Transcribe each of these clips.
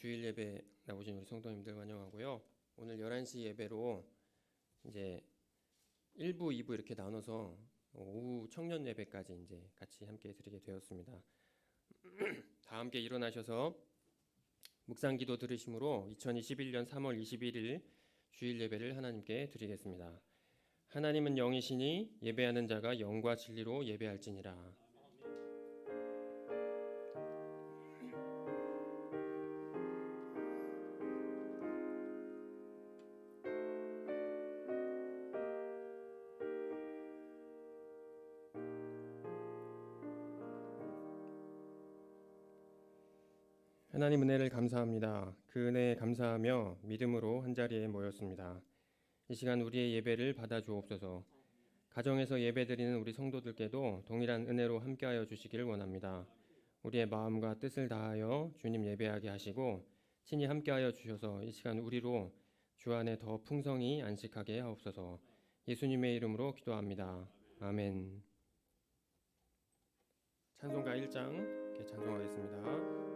주일 예배 나오신 우리 성도님들 환영하고요. 오늘 11시 예배로 이제 1부, 2부 이렇게 나눠서 오후 청년 예배까지 이제 같이 함께 드리게 되었습니다. 다 함께 일어나셔서 묵상 기도 들으심으로 2021년 3월 21일 주일 예배를 하나님께 드리겠습니다. 하나님은 영이시니 예배하는 자가 영과 진리로 예배할지니라. 하나님 은혜를 감사합니다. 그 은혜에 감사하며 믿음으로 한자리에 모였습니다. 이 시간 우리의 예배를 받아 주옵소서. 가정에서 예배드리는 우리 성도들께도 동일한 은혜로 함께하여 주시기를 원합니다. 우리의 마음과 뜻을 다하여 주님 예배하게 하시고 친히 함께하여 주셔서 이 시간 우리로 주 안에 더 풍성히 안식하게 하옵소서. 예수님의 이름으로 기도합니다. 아멘. 찬송가 1장 이렇게 찬송하겠습니다.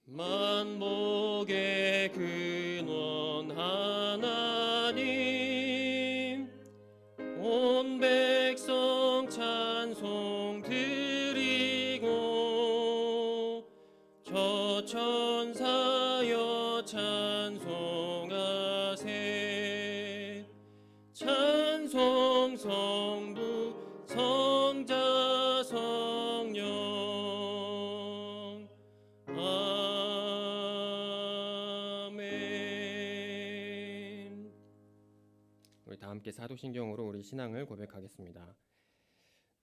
만복의 근원 하나님, 온 백성 찬송 드리고 저 천사여 찬송하세. 찬송 성부 성자 성령. 우리 다 함께 사도신경으로 우리 신앙을 고백하겠습니다.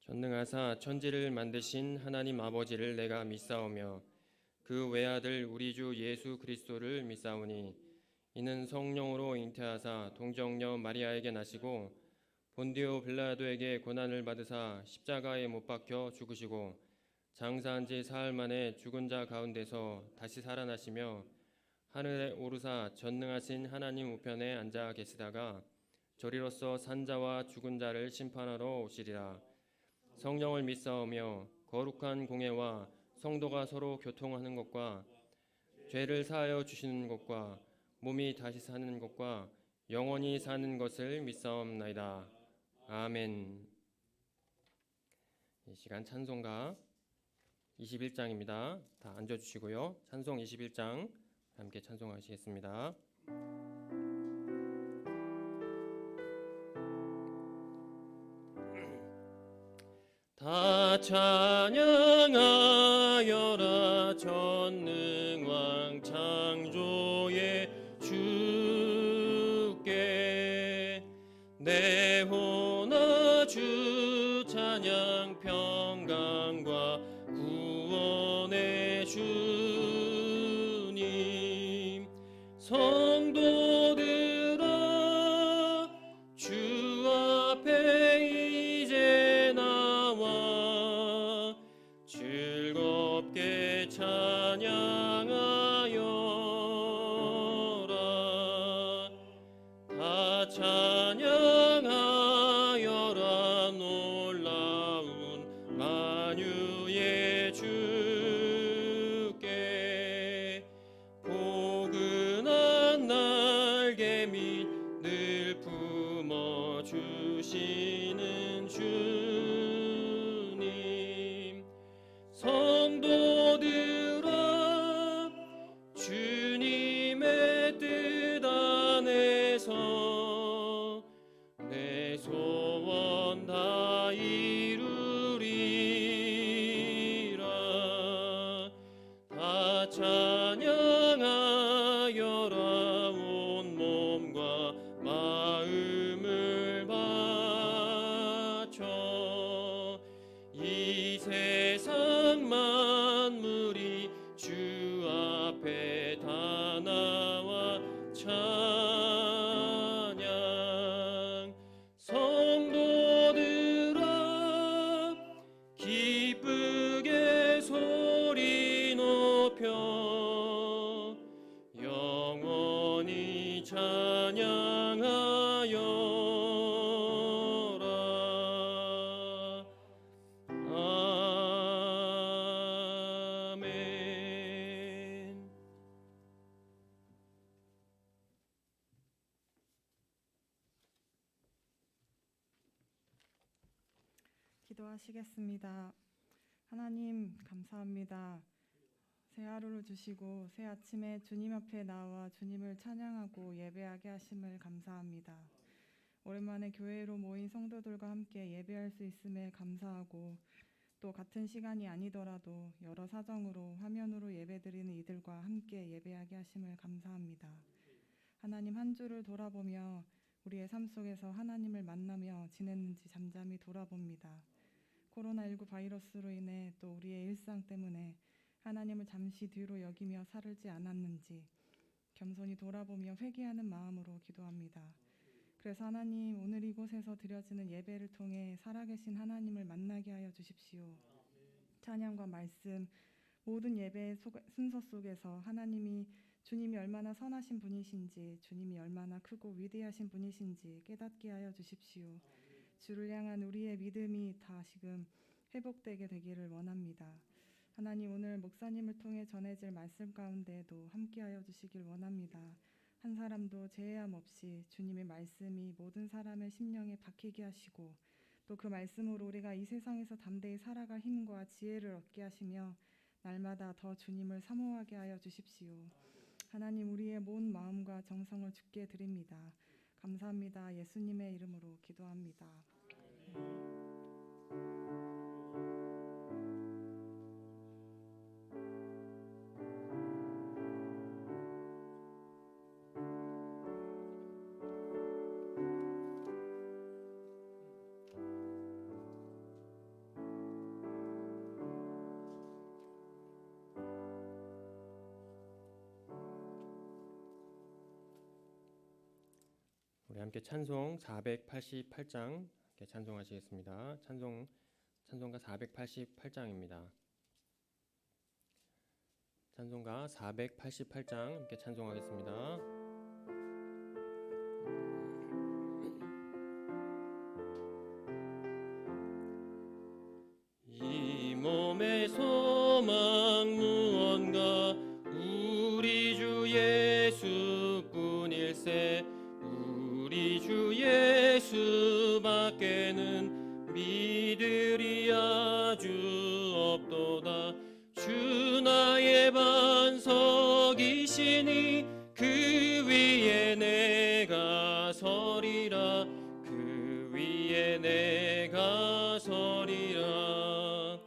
전능하사 천지를 만드신 하나님 아버지를 내가 믿사오며 그 외아들 우리 주 예수 그리스도를 믿사오니 이는 성령으로 잉태하사 동정녀 마리아에게 나시고 본디오 빌라도에게 고난을 받으사 십자가에 못 박혀 죽으시고 장사한 지 사흘 만에 죽은 자 가운데서 다시 살아나시며 하늘에 오르사 전능하신 하나님 우편에 앉아 계시다가 저리로서 산자와 죽은 자를 심판하러 오시리라. 성령을 믿사오며 거룩한 공회와 성도가 서로 교통하는 것과 죄를 사하여 주시는 것과 몸이 다시 사는 것과 영원히 사는 것을 믿사옵나이다. 아멘. 이 시간 찬송가 21장입니다. 다 앉아주시고요. 찬송 21장 함께 찬송하시겠습니다. 다 찬양하여라 전능왕 창조의 주께 내 호나 주 찬양 평강과 구원의 주님. 성도들아 주 앞에 이제 나와 즐겁게 찬양하여라. 다 찬양하여라 놀라운 만유의 주께. 포근한 날개 밑 늘 품어주시는 주님. 성도들아 주님의 뜻 안에서 내 소원 다 이루리라. 다 찬양하여라 온 몸과 마음을 바쳐. 이 세상 만물이 주 앞에 다 나와 찬양. 성도들아 기쁘게 소리 높여 영원히 찬양하여라. 기도하시겠습니다. 하나님 감사합니다. 새 하루를 주시고 새 아침에 주님 앞에 나와 주님을 찬양하고 예배하게 하심을 감사합니다. 오랜만에 교회로 모인 성도들과 함께 예배할 수 있음에 감사하고 또 같은 시간이 아니더라도 여러 사정으로 화면으로 예배드리는 이들과 함께 예배하게 하심을 감사합니다. 하나님 한 주를 돌아보며 우리의 삶 속에서 하나님을 만나며 지냈는지 잠잠히 돌아봅니다. 코로나19 바이러스로 인해 또 우리의 일상 때문에 하나님을 잠시 뒤로 여기며 살지 않았는지 겸손히 돌아보며 회개하는 마음으로 기도합니다. 그래서 하나님 오늘 이곳에서 드려지는 예배를 통해 살아계신 하나님을 만나게 하여 주십시오. 찬양과 말씀 모든 예배의 순서 속에서 주님이 얼마나 선하신 분이신지 주님이 얼마나 크고 위대하신 분이신지 깨닫게 하여 주십시오. 주를 향한 우리의 믿음이 다시금 회복되게 되기를 원합니다. 하나님 오늘 목사님을 통해 전해질 말씀 가운데에도 함께하여 주시길 원합니다. 한 사람도 제외함 없이 주님의 말씀이 모든 사람의 심령에 박히게 하시고 또 그 말씀으로 우리가 이 세상에서 담대히 살아갈 힘과 지혜를 얻게 하시며 날마다 더 주님을 사모하게 하여 주십시오. 하나님 우리의 온 마음과 정성을 주께 드립니다. 감사합니다. 예수님의 이름으로 기도합니다. 우리 함께 찬송 488장 함께 찬송하시겠습니다. 찬송가 488장입니다. 찬송가 488장 함께 찬송하겠습니다. 이 몸의 소망 무언가 우리 주 예수뿐일세 우리 주 예수밖에는 믿으리 아주 없도다. 주 나의 반석이시니 그 위에 내가 서리라. 그 위에 내가 서리라.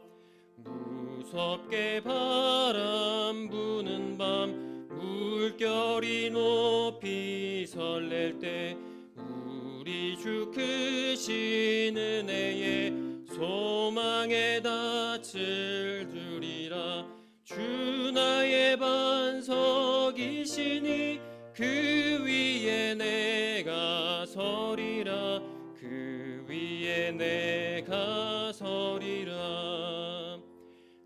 무섭게 바람 부는 밤 물결이 높이 설렐 때 우리 주 크신 은혜에 소망의 닻을 두리라. 주 나의 반석이시니 그 위에 내가 서리라. 그 위에 내가 서리라.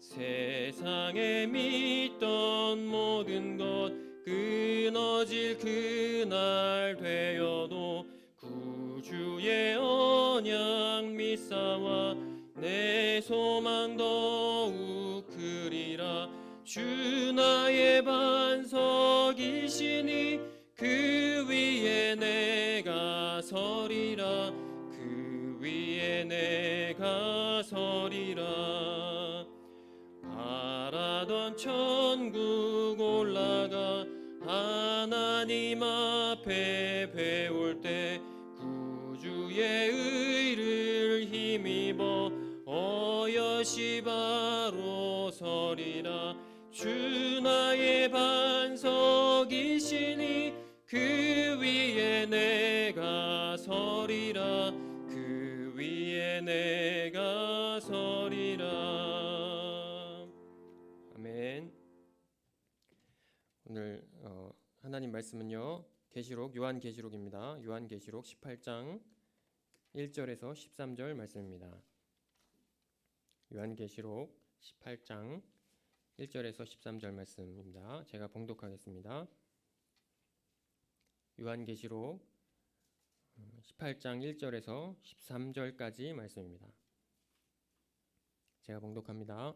세상에 믿던 모든 것 끊어질 그날 되어도 구주의 언약 믿사와 내 소망 더욱 크리라. 주 나의 반석이시니 그 위에 내가 서리라. 그 위에 내가 서리라. 바라던 천국 올라가 하나님 앞에 배울 때 구주의 의를 힘입어 어여시 바로 서리라. 주 나의 반석이시니 그 위에 내가 서리라. 그 위에 내가 서리라. 아멘. 오늘 하나님 말씀은요, 요한계시록입니다. 요한계시록 18장 1절에서 13절 말씀입니다. 요한계시록 18장 1절에서 13절 말씀입니다. 제가 봉독하겠습니다. 요한계시록 18장 1절에서 13절까지 말씀입니다. 제가 봉독합니다.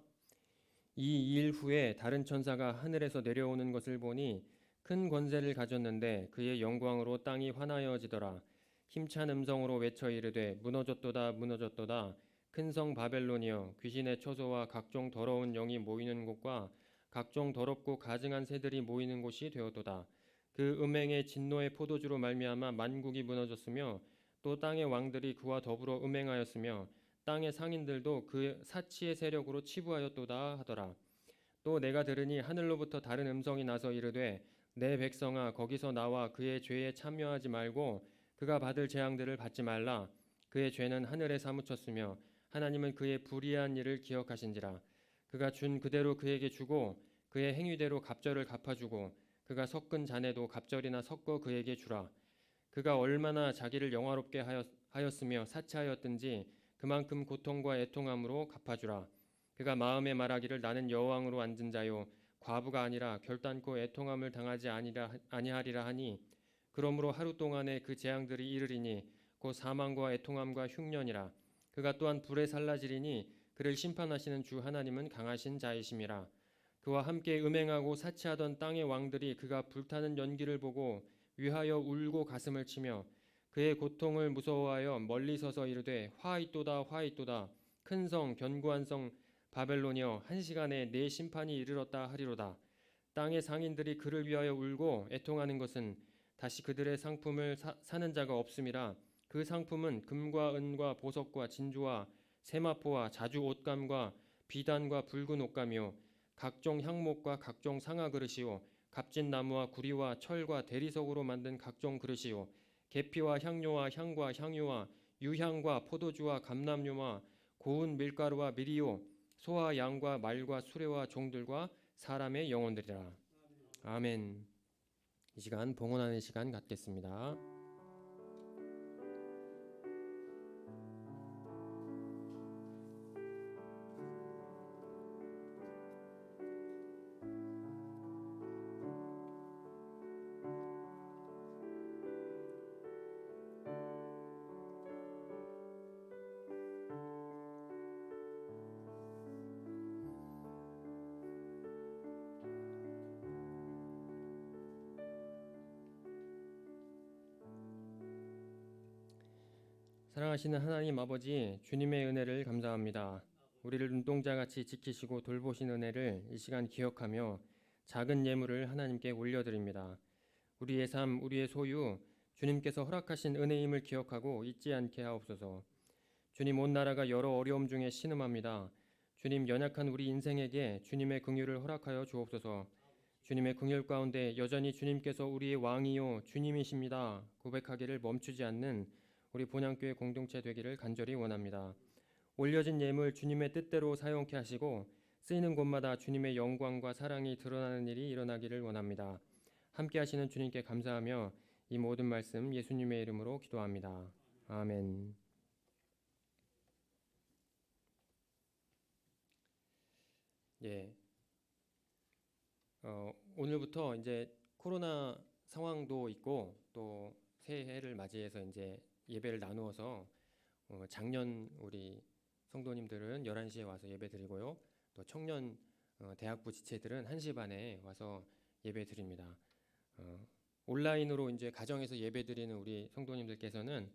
이 일 후에 다른 천사가 하늘에서 내려오는 것을 보니 큰 권세를 가졌는데 그의 영광으로 땅이 환하여지더라. 힘찬 음성으로 외쳐 이르되 무너졌도다 무너졌도다. 큰 성 바벨론이여 귀신의 처소와 각종 더러운 영이 모이는 곳과 각종 더럽고 가증한 새들이 모이는 곳이 되었도다. 그 음행의 진노의 포도주로 말미암아 만국이 무너졌으며 또 땅의 왕들이 그와 더불어 음행하였으며 땅의 상인들도 그 사치의 세력으로 치부하였도다 하더라. 또 내가 들으니 하늘로부터 다른 음성이 나서 이르되 내 백성아 거기서 나와 그의 죄에 참여하지 말고 그가 받을 재앙들을 받지 말라. 그의 죄는 하늘에 사무쳤으며 하나님은 그의 불의한 일을 기억하신지라. 그가 준 그대로 그에게 주고 그의 행위대로 갑절을 갚아주고 그가 섞은 잔에도 갑절이나 섞어 그에게 주라. 그가 얼마나 자기를 영화롭게 하였으며 사치하였든지 그만큼 고통과 애통함으로 갚아주라. 그가 마음에 말하기를 나는 여호왕으로 앉은 자요 과부가 아니라 결단코 애통함을 당하지 아니하리라 하니 그러므로 하루 동안에 그 재앙들이 이르리니 곧 사망과 애통함과 흉년이라. 그가 또한 불에 살라지리니 그를 심판하시는 주 하나님은 강하신 자이심이라. 그와 함께 음행하고 사치하던 땅의 왕들이 그가 불타는 연기를 보고 위하여 울고 가슴을 치며 그의 고통을 무서워하여 멀리 서서 이르되 화 있도다 화 있도다 큰 성 견고한 성 바벨론이여 한 시간에 내 심판이 이르렀다 하리로다. 땅의 상인들이 그를 위하여 울고 애통하는 것은 다시 그들의 상품을 사는 자가 없음이라. 그 상품은 금과 은과 보석과 진주와 세마포와 자주 옷감과 비단과 붉은 옷감이요 각종 향목과 각종 상아 그릇이요 값진 나무와 구리와 철과 대리석으로 만든 각종 그릇이요 계피와 향료와 향과 향유와 유향과 포도주와 감람류와 고운 밀가루와 미리요 소와 양과 말과 수레와 종들과 사람의 영혼들이라. 아멘. 이 시간 봉헌하는 시간 갖겠습니다. 사랑하시는 하나님 아버지, 주님의 은혜를 감사합니다. 우리를 눈동자같이 지키시고 돌보신 은혜를 이 시간 기억하며 작은 예물을 하나님께 올려드립니다. 우리의 삶, 우리의 소유, 주님께서 허락하신 은혜임을 기억하고 잊지 않게 하옵소서. 주님, 온 나라가 여러 어려움 중에 신음합니다. 주님, 연약한 우리 인생에게 주님의 긍휼을 허락하여 주옵소서. 주님의 긍휼 가운데 여전히 주님께서 우리의 왕이요 주님이십니다 고백하기를 멈추지 않는 우리 본향교회 공동체 되기를 간절히 원합니다. 올려진 예물 주님의 뜻대로 사용케 하시고 쓰이는 곳마다 주님의 영광과 사랑이 드러나는 일이 일어나기를 원합니다. 함께 하시는 주님께 감사하며 이 모든 말씀 예수님의 이름으로 기도합니다. 아멘. 예. 오늘부터 이제 코로나 상황도 있고 또 새해를 맞이해서 이제 예배를 나누어서 작년 우리 성도님들은 11시에 와서 예배 드리고요. 또 청년 대학부 지체들은 1시 반에 와서 예배 드립니다. 온라인으로 이제 가정에서 예배 드리는 우리 성도님들께서는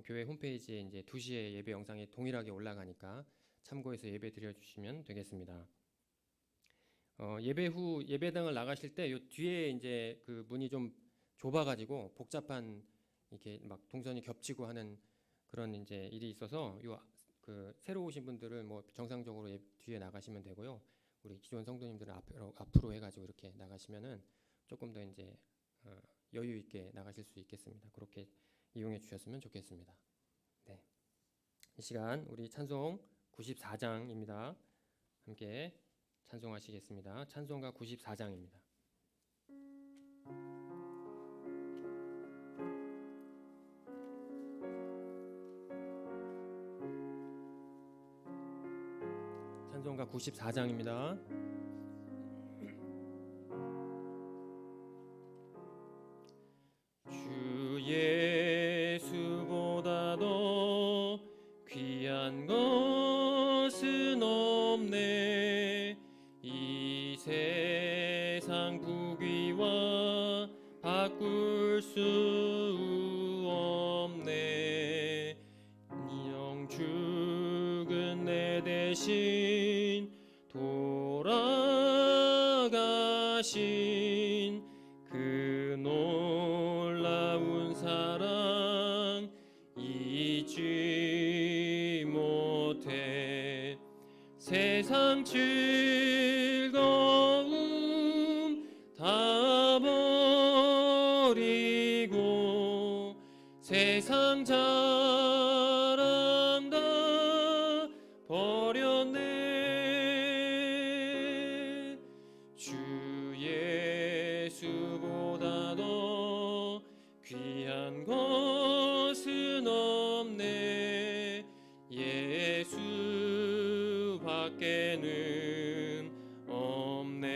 교회 홈페이지에 이제 2시에 예배 영상이 동일하게 올라가니까 참고해서 예배 드려 주시면 되겠습니다. 예배 후 예배당을 나가실 때 요 뒤에 이제 그 문이 좀 좁아가지고 복잡한 이렇게 막 동선이 겹치고 하는 그런 이제 일이 있어서 요 그 새로 오신 분들은 뭐 정상적으로 뒤에 나가시면 되고요. 우리 기존 성도님들은 앞으로 해가지고 이렇게 나가시면은 조금 더 이제 여유 있게 나가실 수 있겠습니다. 그렇게 이용해 주셨으면 좋겠습니다. 네, 이 시간 우리 찬송 94장입니다. 함께 찬송하시겠습니다. 찬송가 94장입니다. 찬송가 94장입니다. 주 예수보다 더 귀한 것은 없네. 이 세상 부귀와 바꿀 수 없네. 영 죽은 돌아가신 그 놀라운 사랑 잊지 못해 세상 즐거움 다 버리고 세상 자랑 다 버렸네. 주 예수보다 더 귀한 것은 없네. 예수 밖에는 없네.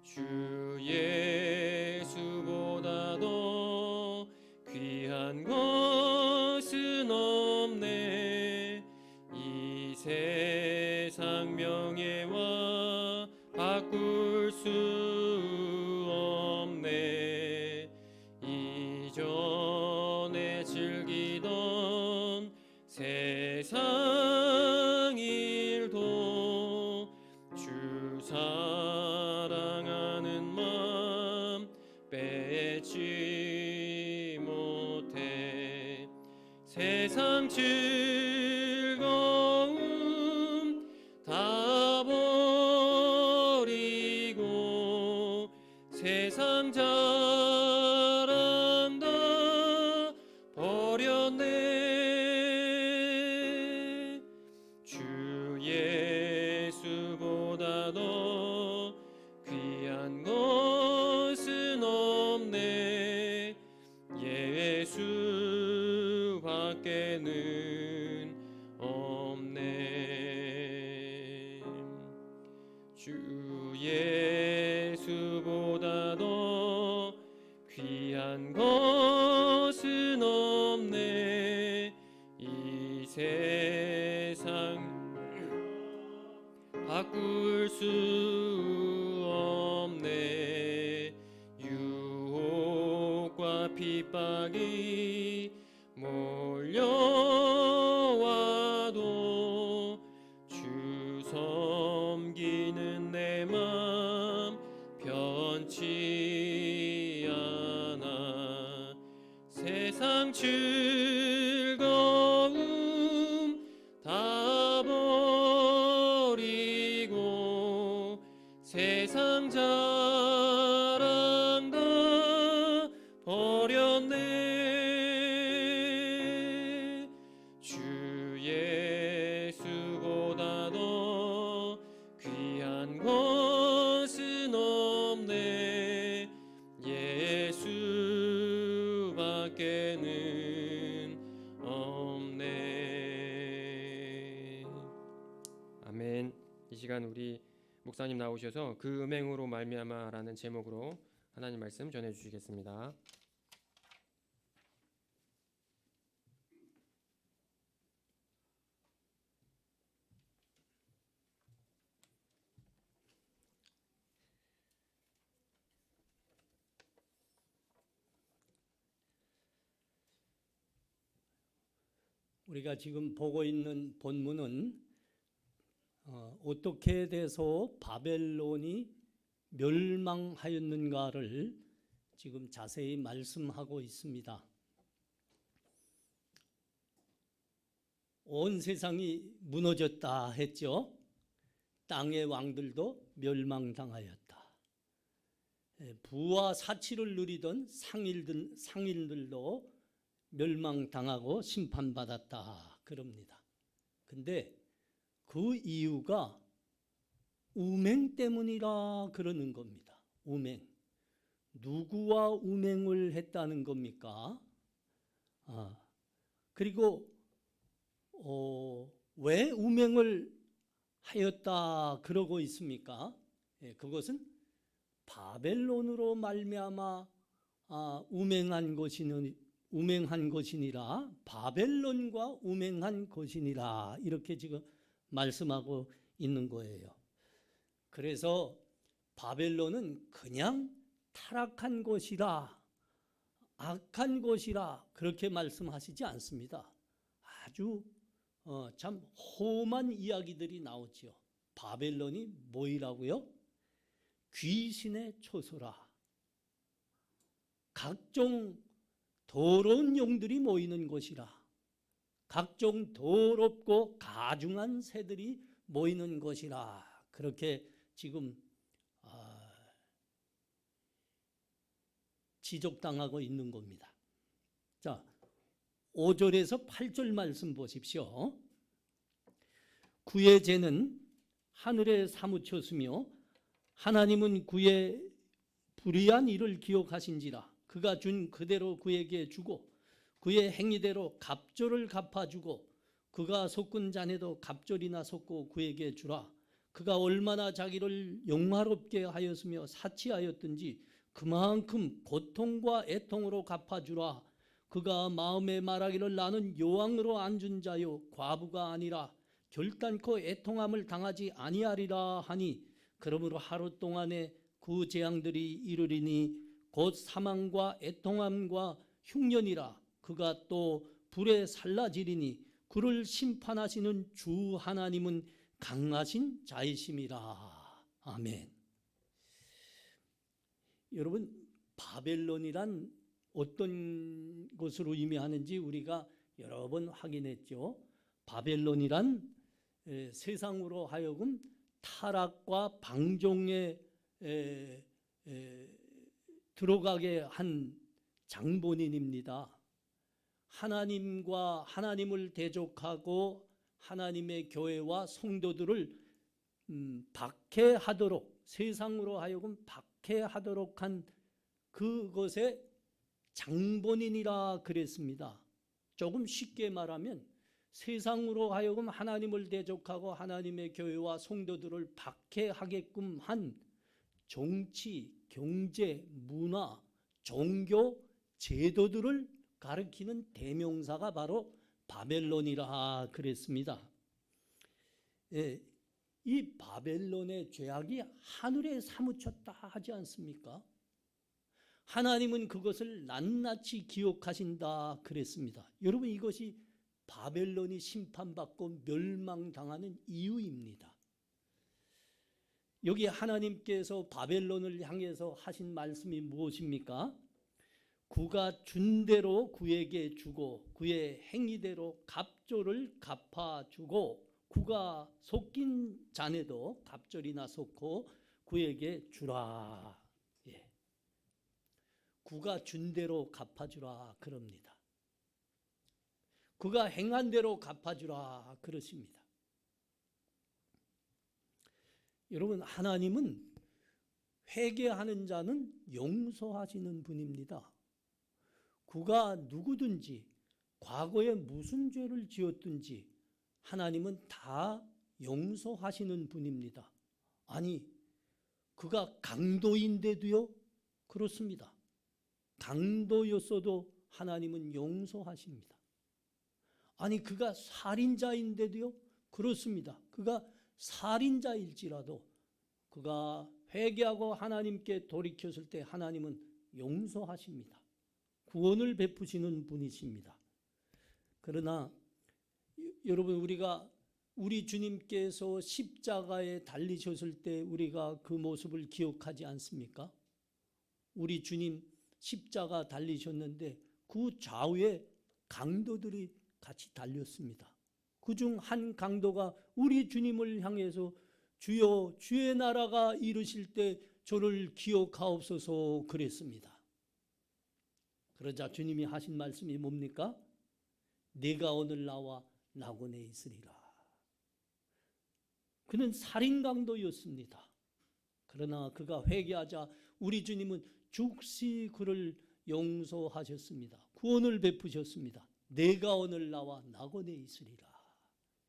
주 예수보다 더 귀한 것은 없네. 이 세상 명예와 바꿀 수 없네. 이전에 즐기던 세상 일도 주 사랑하는 마음 빼지 못해 세상 즐거움 다 버리고 세상 자랑 다 버렸네. 주 예수보다 더 귀한 것은 없네. 예수 밖에는 없네. 주 예수보다 더 귀한 것은 없네. 이 세상 바꿀 수 없네. 유혹과 핍박이 몰려와도 주 섬기는 내 맘 변치 않아. 세상 즐거움 다 버리고 세상 자랑 다 버렸네. 주 예수보다 더 귀한 것은 없네. 예수 밖에는 없네. 아멘. 이 시간 우리 목사님 나오셔서 그 음행으로 말미암아라는 제목으로 하나님 말씀 전해 주시겠습니다. 우리가 지금 보고 있는 본문은 어떻게 돼서 바벨론이 멸망하였는가를 지금 자세히 말씀하고 있습니다. 온 세상이 무너졌다 했죠. 땅의 왕들도 멸망당하였다. 부와 사치를 누리던 상인들도 멸망당하고 심판받았다 그럽니다. 근데 그 이유가 우맹 때문이라 그러는 겁니다. 우맹. 누구와 우맹을 했다는 겁니까? 그리고 왜 우맹을 하였다 그러고 있습니까? 그것은 바벨론으로 말미암아 우맹한 것이니라, 바벨론과 우맹한 것이니라, 이렇게 지금 말씀하고 있는 거예요. 그래서 바벨론은 그냥 타락한 것이라, 악한 것이라 그렇게 말씀하시지 않습니다. 아주 참 험한 이야기들이 나오지요. 바벨론이 뭐이라고요? 귀신의 초소라. 각종 더러운 영들이 모이는 곳이라. 각종 더럽고 가증한 새들이 모이는 곳이라. 그렇게 지금 지적당하고 있는 겁니다. 자, 5절에서 8절 말씀 보십시오. 그의 죄는 하늘에 사무쳤으며 하나님은 그의 불의한 일을 기억하신지라. 그가 준 그대로 그에게 주고 그의 행위대로 갑절을 갚아주고 그가 섞은 잔에도 갑절이나 섞고 그에게 주라. 그가 얼마나 자기를 영화롭게 하였으며 사치하였든지 그만큼 고통과 애통으로 갚아주라. 그가 마음에 말하기를 나는 여왕으로 앉은 자요 과부가 아니라 결단코 애통함을 당하지 아니하리라 하니 그러므로 하루 동안에 그 재앙들이 이르리니 곧 사망과 애통함과 흉년이라. 그가 또 불에 살라지리니 그를 심판하시는 주 하나님은 강하신 자이심이라. 아멘. 여러분, 바벨론이란 어떤 것으로 의미하는지 우리가 여러 번 확인했죠. 바벨론이란 세상으로 하여금 타락과 방종에 들어가게 한 장본인입니다. 하나님을 대적하고 하나님의 교회와 성도들을 박해하도록, 세상으로 하여금 박해하도록 한 그것의 장본인이라 그랬습니다. 조금 쉽게 말하면 세상으로 하여금 하나님을 대적하고 하나님의 교회와 성도들을 박해하게끔 한 정치, 경제, 문화, 종교, 제도들을 가리키는 대명사가 바로 바벨론이라 그랬습니다. 이 바벨론의 죄악이 하늘에 사무쳤다 하지 않습니까? 하나님은 그것을 낱낱이 기억하신다 그랬습니다. 여러분, 이것이 바벨론이 심판받고 멸망당하는 이유입니다. 여기 하나님께서 바벨론을 향해서 하신 말씀이 무엇입니까? 그가 준 대로 그에게 주고 그의 행위대로 갑절을 갚아주고 그가 섞인 잔에도 갑절이나 섞고 그에게 주라. 예. 그가 준 대로 갚아주라 그럽니다. 그가 행한 대로 갚아주라 그러십니다. 여러분, 하나님은 회개하는 자는 용서하시는 분입니다. 그가 누구든지 과거에 무슨 죄를 지었든지 하나님은 다 용서하시는 분입니다. 아니, 그가 강도인데도요? 그렇습니다. 강도였어도 하나님은 용서하십니다. 아니, 그가 살인자인데도요? 그렇습니다. 그가 살인자일지라도 그가 회개하고 하나님께 돌이켰을 때 하나님은 용서하십니다. 구원을 베푸시는 분이십니다. 그러나 여러분, 우리 주님께서 십자가에 달리셨을 때 우리가 그 모습을 기억하지 않습니까? 우리 주님 십자가 달리셨는데 그 좌우에 강도들이 같이 달렸습니다. 그중 한 강도가 우리 주님을 향해서 주여, 주의 나라가 이르실 때 저를 기억하옵소서 그랬습니다. 그러자 주님이 하신 말씀이 뭡니까? 내가 오늘 나와 낙원에 있으리라. 그는 살인강도였습니다. 그러나 그가 회개하자 우리 주님은 즉시 그를 용서하셨습니다. 구원을 베푸셨습니다. 내가 오늘 나와 낙원에 있으리라.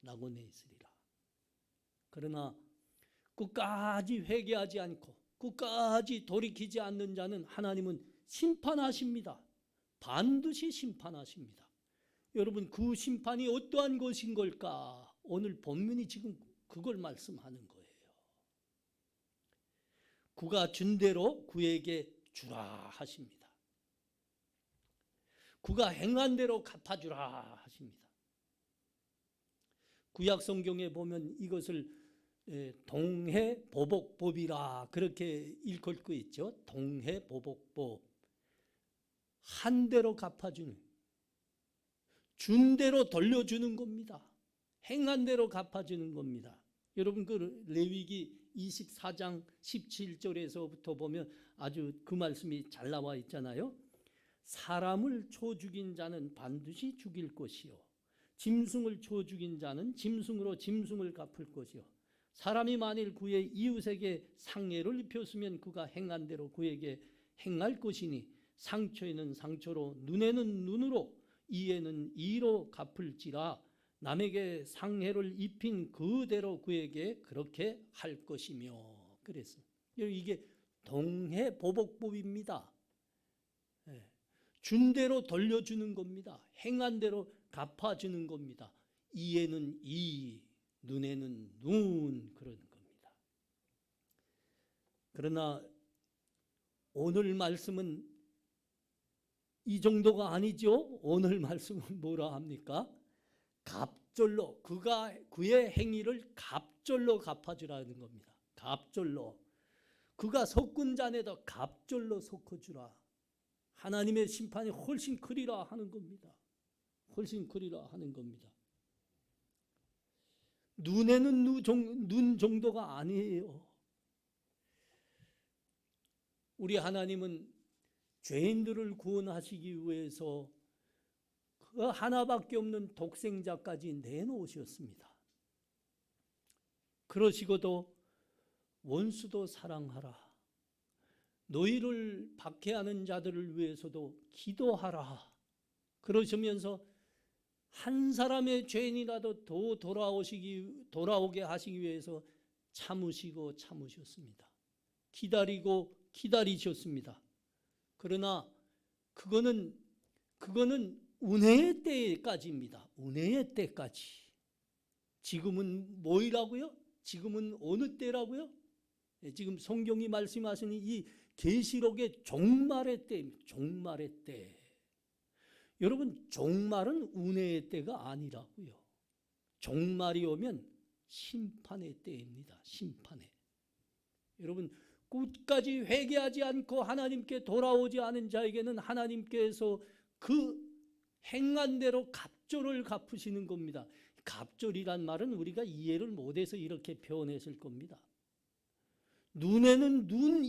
낙원에 있으리라. 그러나 끝까지 회개하지 않고 끝까지 돌이키지 않는 자는 하나님은 심판하십니다. 반드시 심판하십니다. 여러분, 그 심판이 어떠한 것인 걸까? 오늘 본문이 지금 그걸 말씀하는 거예요. 그가 준 대로 그에게 주라 하십니다. 그가 행한 대로 갚아주라 하십니다. 구약 성경에 보면 이것을 동해보복법이라 그렇게 일컬 거 있죠. 동해보복법. 한 대로 갚아주는, 준 대로 돌려주는 겁니다. 행한 대로 갚아주는 겁니다. 여러분 그 레위기 24장 17절에서부터 보면 아주 그 말씀이 잘 나와 있잖아요. 사람을 쳐 죽인 자는 반드시 죽일 것이요, 짐승을 쳐 죽인 자는 짐승으로 짐승을 갚을 것이요, 사람이 만일 그의 이웃에게 상해를 입혔으면 그가 행한 대로 그에게 행할 것이니 상처에는 상처로 눈에는 눈으로 이에는 이로 갚을지라 남에게 상해를 입힌 그대로 그에게 그렇게 할 것이며. 그래서 이게 동해보복법입니다. 준 대로 돌려주는 겁니다. 행한 대로 갚아주는 겁니다. 이에는 이, 눈에는 눈, 그런 겁니다. 그러나 오늘 말씀은 이 정도가 아니죠. 오늘 말씀은 뭐라 합니까? 갑절로, 그의 행위를 갑절로 갚아주라는 겁니다. 갑절로. 그가 섞은 잔에도 갑절로 섞어주라. 하나님의 심판이 훨씬 크리라 하는 겁니다. 훨씬 크리라 하는 겁니다. 눈에는 눈 정도가 아니에요. 우리 하나님은 죄인들을 구원하시기 위해서 그 하나밖에 없는 독생자까지 내놓으셨습니다. 그러시고도 원수도 사랑하라, 너희를 박해하는 자들을 위해서도 기도하라, 그러시면서 한 사람의 죄인이라도 더 돌아오게 하시기 위해서 참으시고 참으셨습니다. 기다리고 기다리셨습니다. 그러나 그거는 은혜의 때까지입니다. 은혜의 때까지. 지금은 뭐이라고요? 지금은 어느 때라고요? 지금 성경이 말씀하시는 이 계시록의 종말의 때입니다. 종말의 때. 여러분, 종말은 은혜의 때가 아니라고요. 종말이 오면 심판의 때입니다. 심판의. 여러분, 끝까지 회개하지 않고 하나님께 돌아오지 않은 자에게는 하나님께서 그 행한 대로 갑절을 갚으시는 겁니다. 갑절이란 말은 우리가 이해를 못해서 이렇게 표현했을 겁니다. 눈에는 눈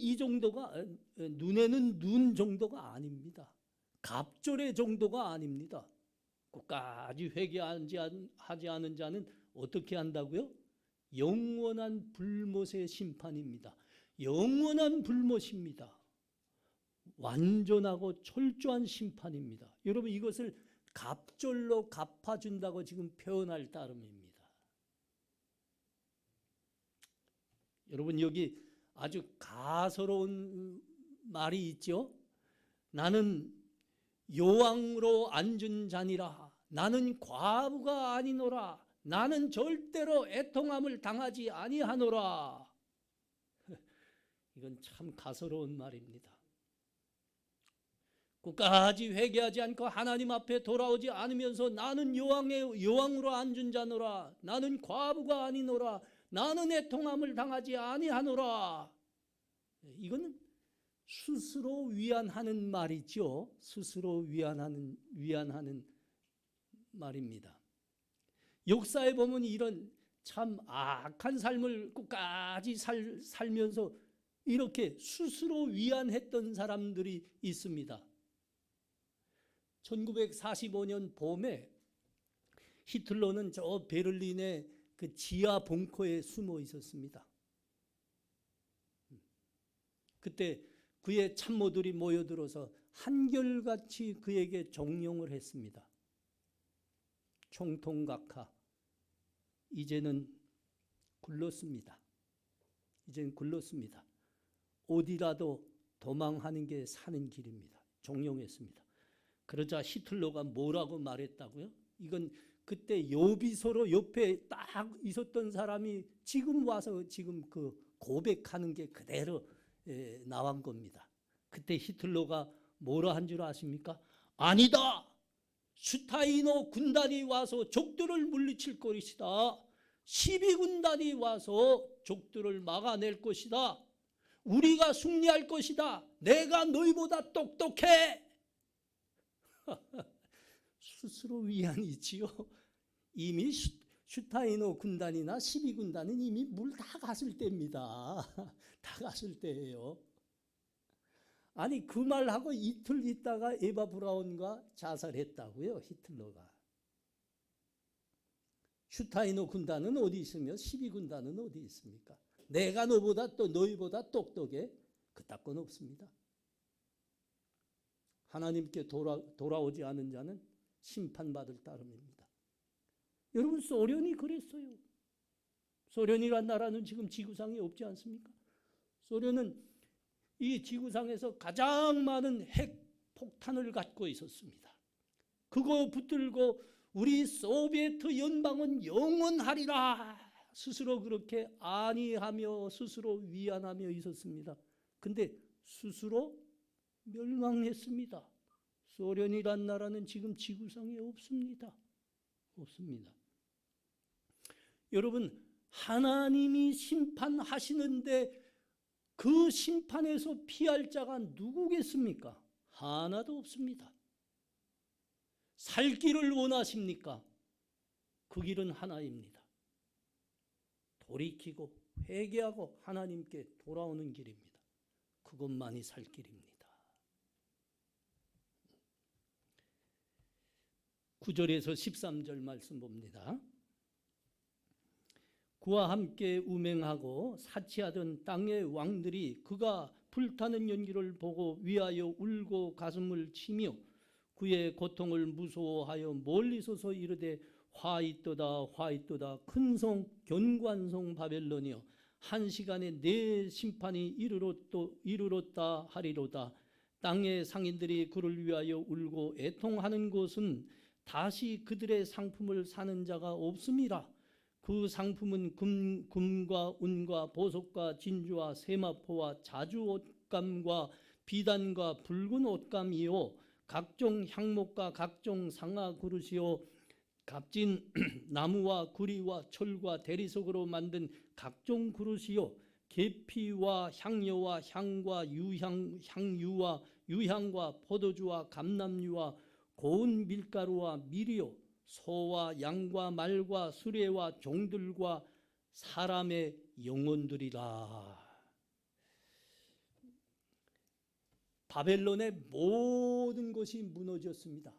정도가 아닙니다. 갑절의 정도가 아닙니다. 끝까지 회개하지 않은 자는 어떻게 한다고요? 영원한 불못의 심판입니다. 영원한 불못입니다. 완전하고 철저한 심판입니다. 여러분, 이것을 갑절로 갚아준다고 지금 표현할 따름입니다. 여러분, 여기 아주 가소로운 말이 있죠. 나는 요왕으로 앉은 자니라. 나는 과부가 아니노라. 나는 절대로 애통함을 당하지 아니하노라. 이건 참 가소로운 말입니다. 끝까지 회개하지 않고 하나님 앞에 돌아오지 않으면서 나는 여왕으로 앉은 자노라. 나는 과부가 아니노라. 나는 애통함을 당하지 아니하노라. 이거는 스스로 위안하는 말이죠. 스스로 위안하는 말입니다. 역사에 보면 이런 참 악한 삶을 끝까지 살면서 이렇게 스스로 위안했던 사람들이 있습니다. 1945년 봄에 히틀러는 저 베를린의 그 지하 벙커에 숨어 있었습니다. 그때 그의 참모들이 모여들어서 한결같이 그에게 종용을 했습니다. 총통각하, 이제는 굴렀습니다. 이제는 굴렀습니다. 어디라도 도망하는 게 사는 길입니다. 종용했습니다. 그러자 히틀러가 뭐라고 말했다고요? 이건 그때 여비서로 옆에 딱 있었던 사람이 지금 와서 지금 그 고백하는 게 그대로 나온 겁니다. 그때 히틀러가 뭐라 한 줄 아십니까? 아니다! 슈타이너 군단이 와서 족들을 물리칠 것이다. 12군단이 와서 족들을 막아낼 것이다. 우리가 승리할 것이다. 내가 너희보다 똑똑해. 스스로 위안이지요. 이미 슈타이너 군단이나 12군단은 이미 물 다 갔을 때입니다. 다 갔을 때예요. 아니 그 말하고 이틀 있다가 에바 브라운과 자살했다고요. 히틀러가. 슈타이너 군단은 어디 있으며 12군단은 어디 있습니까? 내가 너보다 또 너희보다 똑똑해? 그딴 건 없습니다. 하나님께 돌아오지 않은 자는 심판받을 따름입니다. 여러분 소련이 그랬어요. 소련이란 나라는 지금 지구상에 없지 않습니까? 소련은 이 지구상에서 가장 많은 핵폭탄을 갖고 있었습니다. 그거 붙들고 우리 소비에트 연방은 영원하리라 스스로 그렇게 안위하며 스스로 위안하며 있었습니다. 근데 스스로 멸망했습니다. 소련이란 나라는 지금 지구상에 없습니다. 없습니다. 여러분 하나님이 심판하시는데 그 심판에서 피할 자가 누구겠습니까? 하나도 없습니다. 살 길을 원하십니까? 그 길은 하나입니다. 돌이키고 회개하고 하나님께 돌아오는 길입니다. 그것만이 살 길입니다. 9절에서 13절 말씀 봅니다. 그와 함께 우맹하고 사치하던 땅의 왕들이 그가 불타는 연기를 보고 위하여 울고 가슴을 치며 그의 고통을 무서워하여 멀리 서서 이르되 화 있도다 화 있도다 큰 성 견고한 바벨론이여 한 시간에 내 심판이 이르렀다 하리로다. 땅의 상인들이 그를 위하여 울고 애통하는 곳은 다시 그들의 상품을 사는 자가 없음이라. 그 상품은 금과 은과 보석과 진주와 세마포와 자주 옷감과 비단과 붉은 옷감이요 각종 향목과 각종 상아 그릇이요 값진 나무와 구리와 철과 대리석으로 만든 각종 그릇이요 계피와 향료와 향과 향유와 유향과 포도주와 감람유와 고운 밀가루와 밀이요 소와 양과 말과 수레와 종들과 사람의 영혼들이라. 바벨론의 모든 것이 무너졌습니다.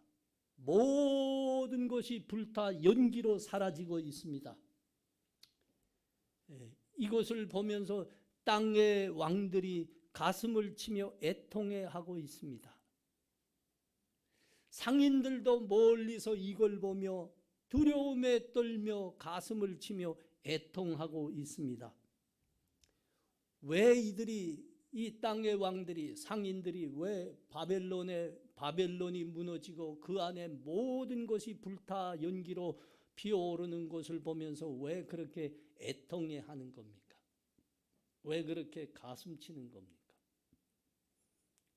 모든 것이 불타 연기로 사라지고 있습니다. 이것을 보면서 땅의 왕들이 가슴을 치며 애통해하고 있습니다. 상인들도 멀리서 이걸 보며 두려움에 떨며 가슴을 치며 애통하고 있습니다. 왜 이들이 이 땅의 왕들이 상인들이 왜 바벨론이 무너지고 그 안에 모든 것이 불타 연기로 피어오르는 것을 보면서 왜 그렇게 애통해하는 겁니까? 왜 그렇게 가슴 치는 겁니까?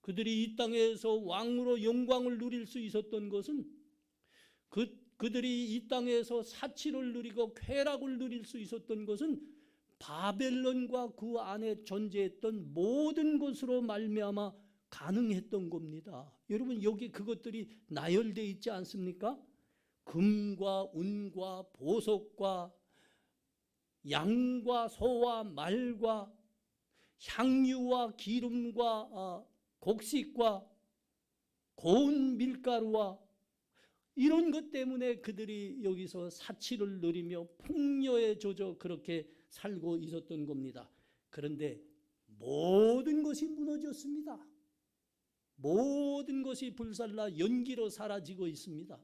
그들이 이 땅에서 왕으로 영광을 누릴 수 있었던 것은 그들이 이 땅에서 사치를 누리고 쾌락을 누릴 수 있었던 것은 바벨론과 그 안에 존재했던 모든 것으로 말미암아 가능했던 겁니다. 여러분 여기 그것들이 나열되어 있지 않습니까? 금과 은과 보석과 양과 소와 말과 향유와 기름과 곡식과 고운 밀가루와 이런 것 때문에 그들이 여기서 사치를 누리며 풍요에 젖어 그렇게 살고 있었던 겁니다. 그런데 모든 것이 무너졌습니다. 모든 것이 불살라 연기로 사라지고 있습니다.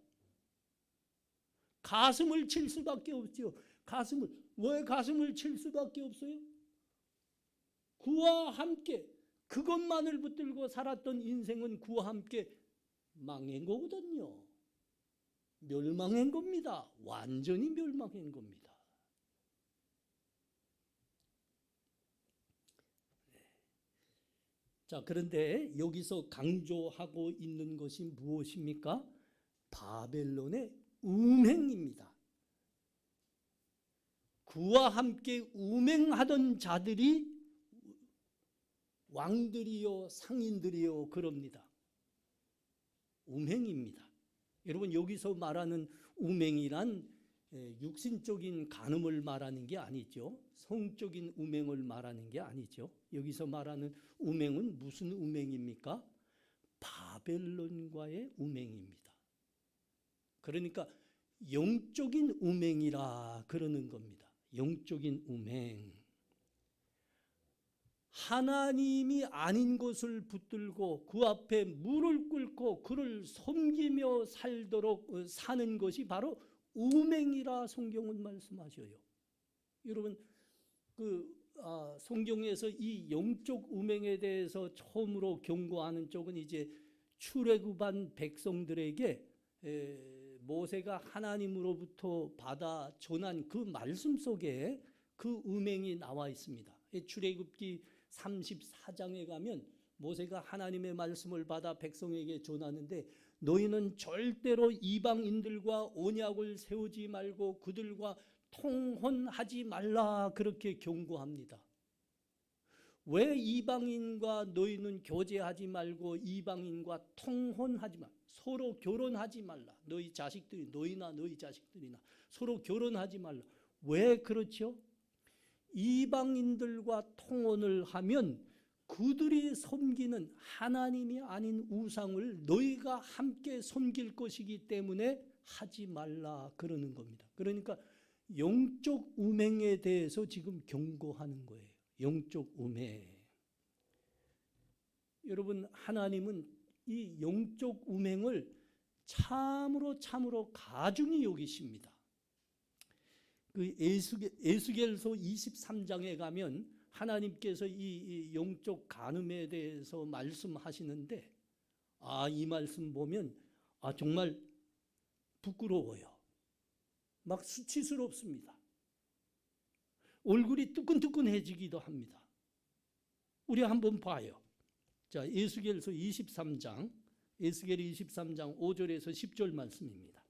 가슴을 칠 수밖에 없죠. 왜 가슴을 칠 수밖에 없어요? 그와 함께 그것만을 붙들고 살았던 인생은 그와 함께 망한 거거든요. 멸망한 겁니다. 완전히 멸망한 겁니다. 자, 그런데 여기서 강조하고 있는 것이 무엇입니까? 바벨론의 음행입니다. 그와 함께 음행하던 자들이 왕들이요 상인들이요 그럽니다. 음행입니다. 여러분 여기서 말하는 음행이란 육신적인 간음을 말하는 게 아니죠. 성적인 음행을 말하는 게 아니죠. 여기서 말하는 음행은 무슨 음행입니까? 바벨론과의 음행입니다. 그러니까 영적인 음행이라 그러는 겁니다. 영적인 음행. 하나님이 아닌 것을 붙들고 그 앞에 무릎 꿇고 그를 섬기며 살도록 사는 것이 바로 음행이라 성경은 말씀하셔요. 여러분 성경에서 이 영적 음행에 대해서 처음으로 경고하는 쪽은 이제 출애굽한 백성들에게 모세가 하나님으로부터 받아 전한 그 말씀 속에 그 음행이 나와 있습니다. 출애굽기 34장에 가면 모세가 하나님의 말씀을 받아 백성에게 전하는데 너희는 절대로 이방인들과 언약을 세우지 말고 그들과 통혼하지 말라 그렇게 경고합니다. 왜 이방인과 너희는 교제하지 말고 이방인과 통혼하지 말라, 서로 결혼하지 말라, 너희 자식들이 너희나 너희 자식들이나 서로 결혼하지 말라. 왜 그렇죠? 이방인들과 통혼을 하면 그들이 섬기는 하나님이 아닌 우상을 너희가 함께 섬길 것이기 때문에 하지 말라 그러는 겁니다. 그러니까 영적 음행에 대해서 지금 경고하는 거예요. 영적 음행. 여러분 하나님은 이 영적 음행을 참으로 가중히 여기십니다. 그 에스겔서 23장에 가면 하나님께서 이 영적 간음에 대해서 말씀하시는데 이 말씀 보면 정말 부끄러워요. 막 수치스럽습니다. 얼굴이 뜨끈뜨끈해지기도 합니다. 우리 한번 봐요. 자, 에스겔서 23장, 에스겔 23장 5절에서 10절 말씀입니다.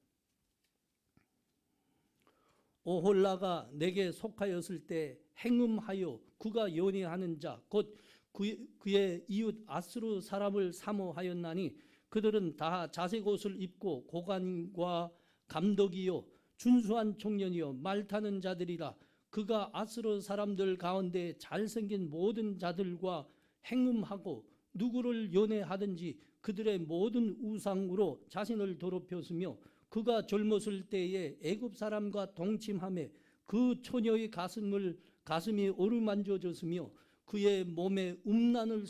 오홀라가 내게 속하였을 때 행음하여 그가 연애하는 자 곧 그의 이웃 아스루 사람을 사모하였나니 그들은 다 자색 옷을 입고 고관과 감독이요 준수한 청년이요 말 타는 자들이라. 그가 아스루 사람들 가운데 잘생긴 모든 자들과 행음하고 누구를 연애하든지 그들의 모든 우상으로 자신을 더럽혔으며 그가 젊었을 때에 애굽 사람과 동침하며 그 처녀의 가슴이 어루만져졌으며 그의 몸에 음란을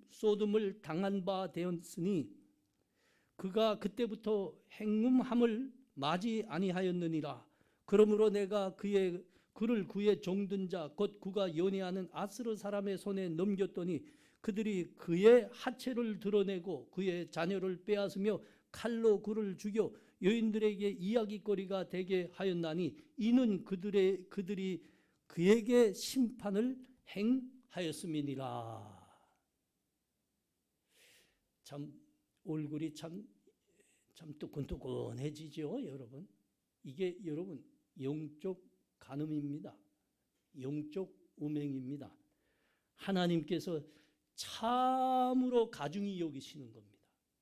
쏟음을 당한 바 되었으니 그가 그때부터 행음함을 맞이 아니하였느니라. 그러므로 내가 그를 그의 정든 자 곧 그가 연애하는 아스르 사람의 손에 넘겼더니 그들이 그의 하체를 드러내고 그의 자녀를 빼앗으며 칼로 그를 죽여 여인들에게 이야기거리가 되게 하였나니 이는 그들이 그에게 심판을 행하였음이니라. 참 얼굴이 참 뜨끈뜨끈해지죠, 여러분. 이게 여러분 영적 간음입니다. 영적 음행입니다. 하나님께서 참으로 가중히 여기시는 겁니다.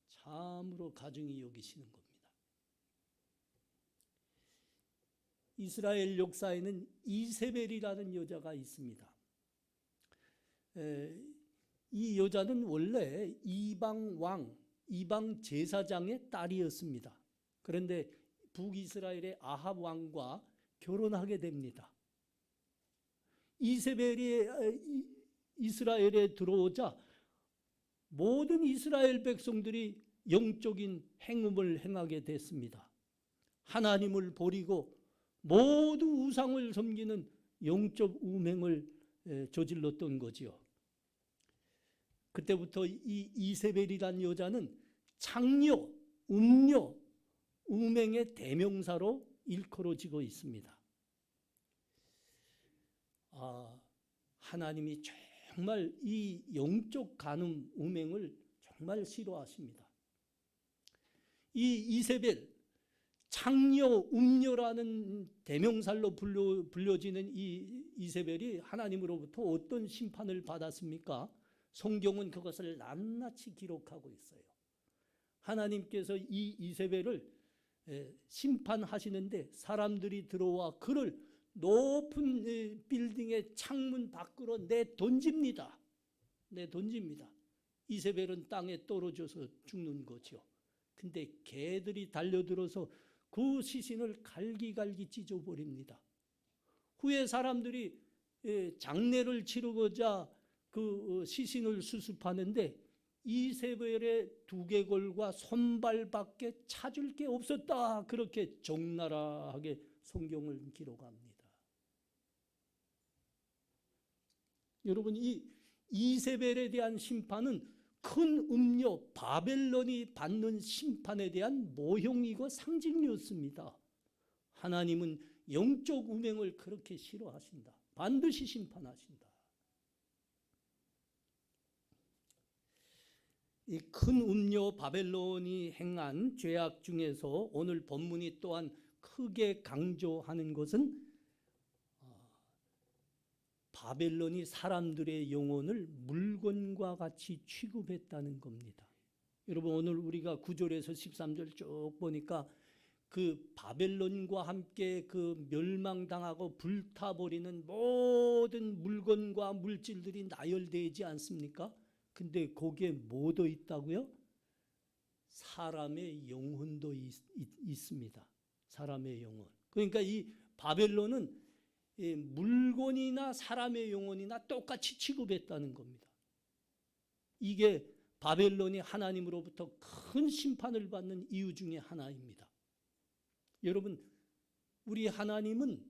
참으로 가중히 여기시는 겁니다. 이스라엘 역사에는 이세벨이라는 여자가 있습니다. 이 여자는 원래 이방 왕, 이방 제사장의 딸이었습니다. 그런데 북이스라엘의 아합 왕과 결혼하게 됩니다. 이세벨이 이스라엘에 들어오자 모든 이스라엘 백성들이 영적인 행음을 행하게 됐습니다. 하나님을 버리고 모두 우상을 섬기는 영적 음행을 저질렀던 거지요. 그때부터 이 이세벨이란 여자는 창녀, 음녀, 음행의 대명사로 일컬어지고 있습니다. 하나님이 정말 이 영적 간음, 음행을 정말 싫어하십니다. 이 이세벨, 창녀, 음녀라는 대명살로 불려지는 이 이세벨이 하나님으로부터 어떤 심판을 받았습니까? 성경은 그것을 낱낱이 기록하고 있어요. 하나님께서 이 이세벨을 심판하시는데 사람들이 들어와 그를 높은 빌딩의 창문 밖으로 내던집니다. 이세벨은 땅에 떨어져서 죽는 거죠. 근데 개들이 달려들어서 그 시신을 갈기갈기 찢어버립니다. 후에 사람들이 장례를 치르고자 그 시신을 수습하는데 이세벨의 두개골과 손발밖에 찾을 게 없었다. 그렇게 적나라하게 성경을 기록합니다. 여러분, 이 이세벨에 대한 심판은 큰 음녀 바벨론이 받는 심판에 대한 모형이고 상징이었습니다. 하나님은 영적 음행을 그렇게 싫어하신다. 반드시 심판하신다. 이 큰 음녀 바벨론이 행한 죄악 중에서 오늘 본문이 또한 크게 강조하는 것은 바벨론이 사람들의 영혼을 물건과 같이 취급했다는 겁니다. 여러분, 오늘 우리가 9절에서 13절 쭉 보니까 그 바벨론과 함께 그 멸망당하고 불타버리는 모든 물건과 물질들이 나열되지 않습니까? 근데 거기에 뭐 더 있다고요? 사람의 영혼도 있습니다. 사람의 영혼. 그러니까 이 바벨론은 물건이나 사람의 영혼이나 똑같이 취급했다는 겁니다. 이게 바벨론이 하나님으로부터 큰 심판을 받는 이유 중에 하나입니다. 여러분, 우리 하나님은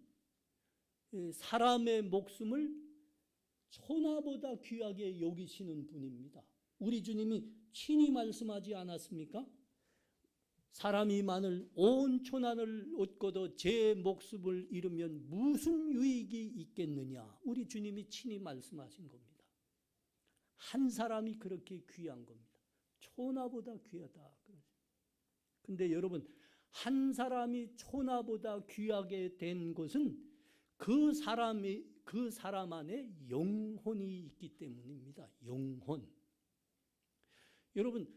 사람의 목숨을 천하보다 귀하게 여기시는 분입니다. 우리 주님이 친히 말씀하지 않았습니까? 사람이 만일 온 천하를 얻고도 제 목숨을 잃으면 무슨 유익이 있겠느냐. 우리 주님이 친히 말씀하신 겁니다. 한 사람이 그렇게 귀한 겁니다. 천하보다 귀하다. 근데 여러분, 한 사람이 천하보다 귀하게 된 것은 그 사람 안에 영혼이 있기 때문입니다. 영혼. 여러분,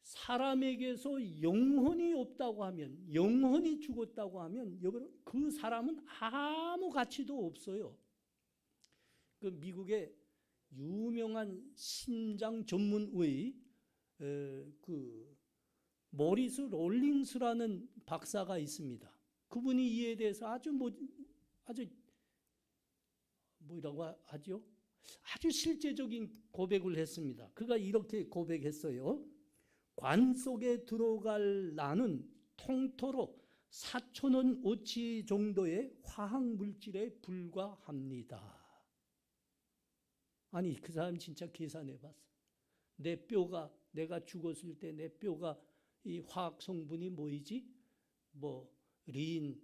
사람에게서 영혼이 없다고 하면, 영혼이 죽었다고 하면 그 사람은 아무 가치도 없어요. 그 미국의 유명한 심장 전문의 그 모리스 롤링스라는 박사가 있습니다. 그분이 이에 대해서 아주 뭐라고 하죠? 아주 실제적인 고백을 했습니다. 그가 이렇게 고백했어요. 관 속에 들어갈 나는 통토로 4,000원어치 정도의 화학물질에 불과합니다. 아니, 그 사람 진짜 계산해봤어. 내 뼈가, 내가 죽었을 때 내 뼈가 이 화학 성분이 뭐이지? 린,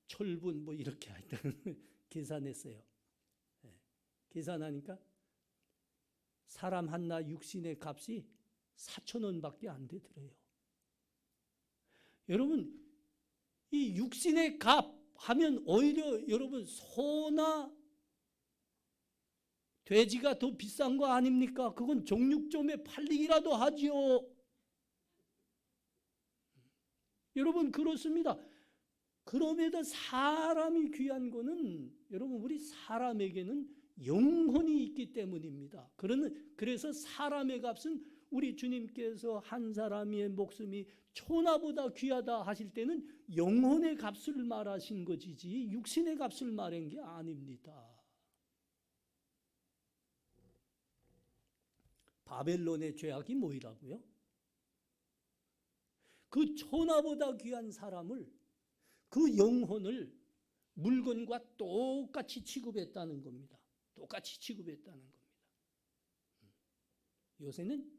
철분, 이렇게 하여튼 계산했어요. 계산하니까 사람 하나 육신의 값이 4,000원밖에 안 되더래요. 여러분, 이 육신의 값 하면 오히려 여러분 소나 돼지가 더 비싼 거 아닙니까? 그건 정육점에 팔리기라도 하지요. 여러분, 그렇습니다. 그럼에도 사람이 귀한 거는 여러분, 우리 사람에게는 영혼이 있기 때문입니다. 그래서 사람의 값은 우리 주님께서 한 사람의 목숨이 천하보다 귀하다 하실 때는 영혼의 값을 말하신 것이지 육신의 값을 말한 게 아닙니다. 바벨론의 죄악이 뭐이라고요? 그 천하보다 귀한 사람을, 그 영혼을 물건과 똑같이 취급했다는 겁니다. 똑같이 취급했다는 겁니다. 요새는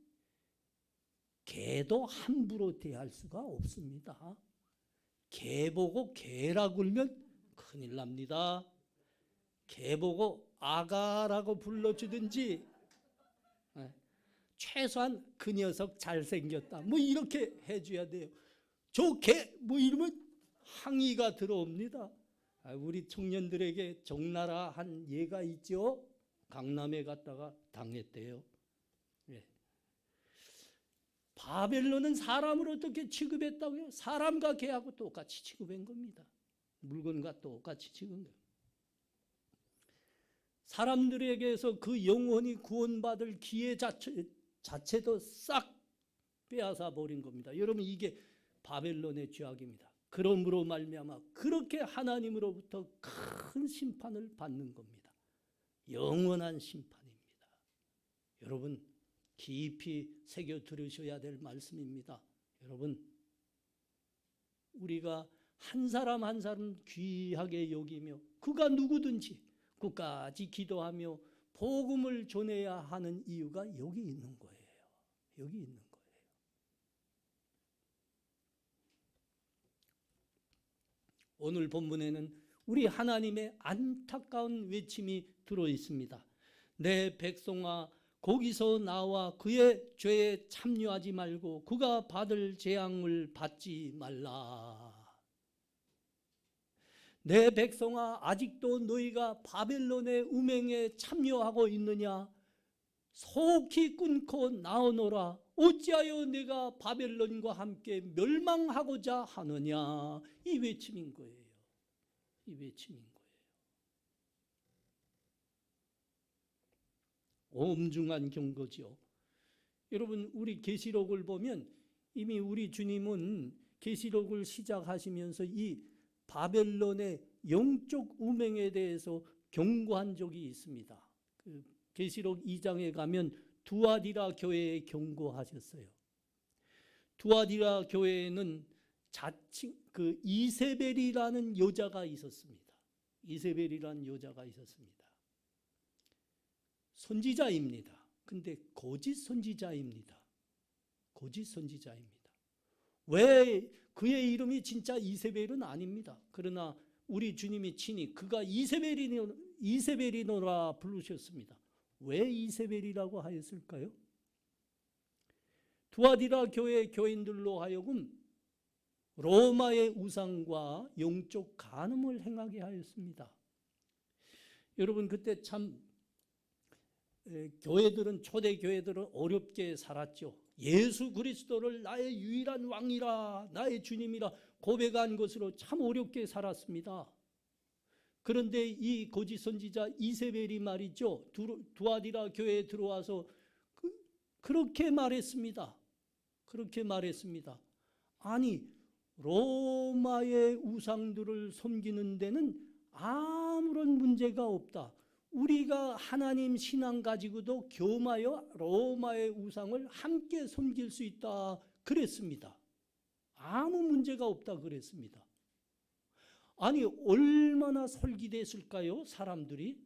개도 함부로 대할 수가 없습니다. 개 보고 개라 굴면 큰일 납니다. 개 보고 아가라고 불러주든지 최소한 그 녀석 잘생겼다 뭐 이렇게 해줘야 돼요. 좋게 뭐 이러면 항의가 들어옵니다. 우리 청년들에게 적나라 한 예가 있죠. 강남에 갔다가 당했대요. 예. 바벨론은 사람을 어떻게 취급했다고요? 사람과 개하고 똑같이 취급한 겁니다. 물건과 똑같이 취급한 거예요. 사람들에게서 그 영혼이 구원받을 기회 자체도 싹 빼앗아 버린 겁니다. 여러분, 이게 바벨론의 죄악입니다. 그러므로 말미암아 그렇게 하나님으로부터 큰 심판을 받는 겁니다. 영원한 심판입니다. 여러분, 깊이 새겨 들으셔야 될 말씀입니다. 여러분, 우리가 한 사람 한 사람 귀하게 여기며 그가 누구든지 끝까지 기도하며 복음을 전해야 하는 이유가 여기 있는 거예요. 여기 있는 거예요. 오늘 본문에는 우리 하나님의 안타까운 외침이 들어 있습니다. 내 백성아, 거기서 나와 그의 죄에 참여하지 말고 그가 받을 재앙을 받지 말라. 내 백성아, 아직도 너희가 바벨론의 음행에 참여하고 있느냐? 속히 끊고 나오너라. 어찌하여 내가 바벨론과 함께 멸망하고자 하느냐? 이 외침인 거예요. 이 외침인 거예요. 엄중한 경고죠. 여러분, 우리 계시록을 보면 이미 우리 주님은 계시록을 시작하시면서 이 바벨론의 영적 음행에 대해서 경고한 적이 있습니다. 그 계시록 2장에 가면 두아디라 교회에 경고하셨어요. 두아디라 교회에는 자칭 그 이세벨이라는 여자가 있었습니다. 이세벨이라는 여자가 있었습니다. 선지자입니다. 근데 거짓 선지자입니다. 거짓 선지자입니다. 왜 그의 이름이 진짜 이세벨은 아닙니다. 그러나 우리 주님이 친히 그가 이세벨이노라 부르셨습니다. 왜 이세벨이라고 하였을까요? 두아디라 교회 교인들로 하여금 로마의 우상과 영적 간음을 행하게 하였습니다. 여러분, 그때 참 교회들은, 초대 교회들은 어렵게 살았죠. 예수 그리스도를 나의 유일한 왕이라, 나의 주님이라 고백한 것으로 참 어렵게 살았습니다. 그런데 이 거짓 선지자 이세벨이 말이죠, 두아디라 교회에 들어와서 그렇게 말했습니다. 그렇게 말했습니다. 아니, 로마의 우상들을 섬기는 데는 아무런 문제가 없다. 우리가 하나님 신앙 가지고도 겸하여 로마의 우상을 함께 섬길 수 있다 그랬습니다. 아무 문제가 없다 그랬습니다. 아니, 얼마나 설기됐을까요, 사람들이?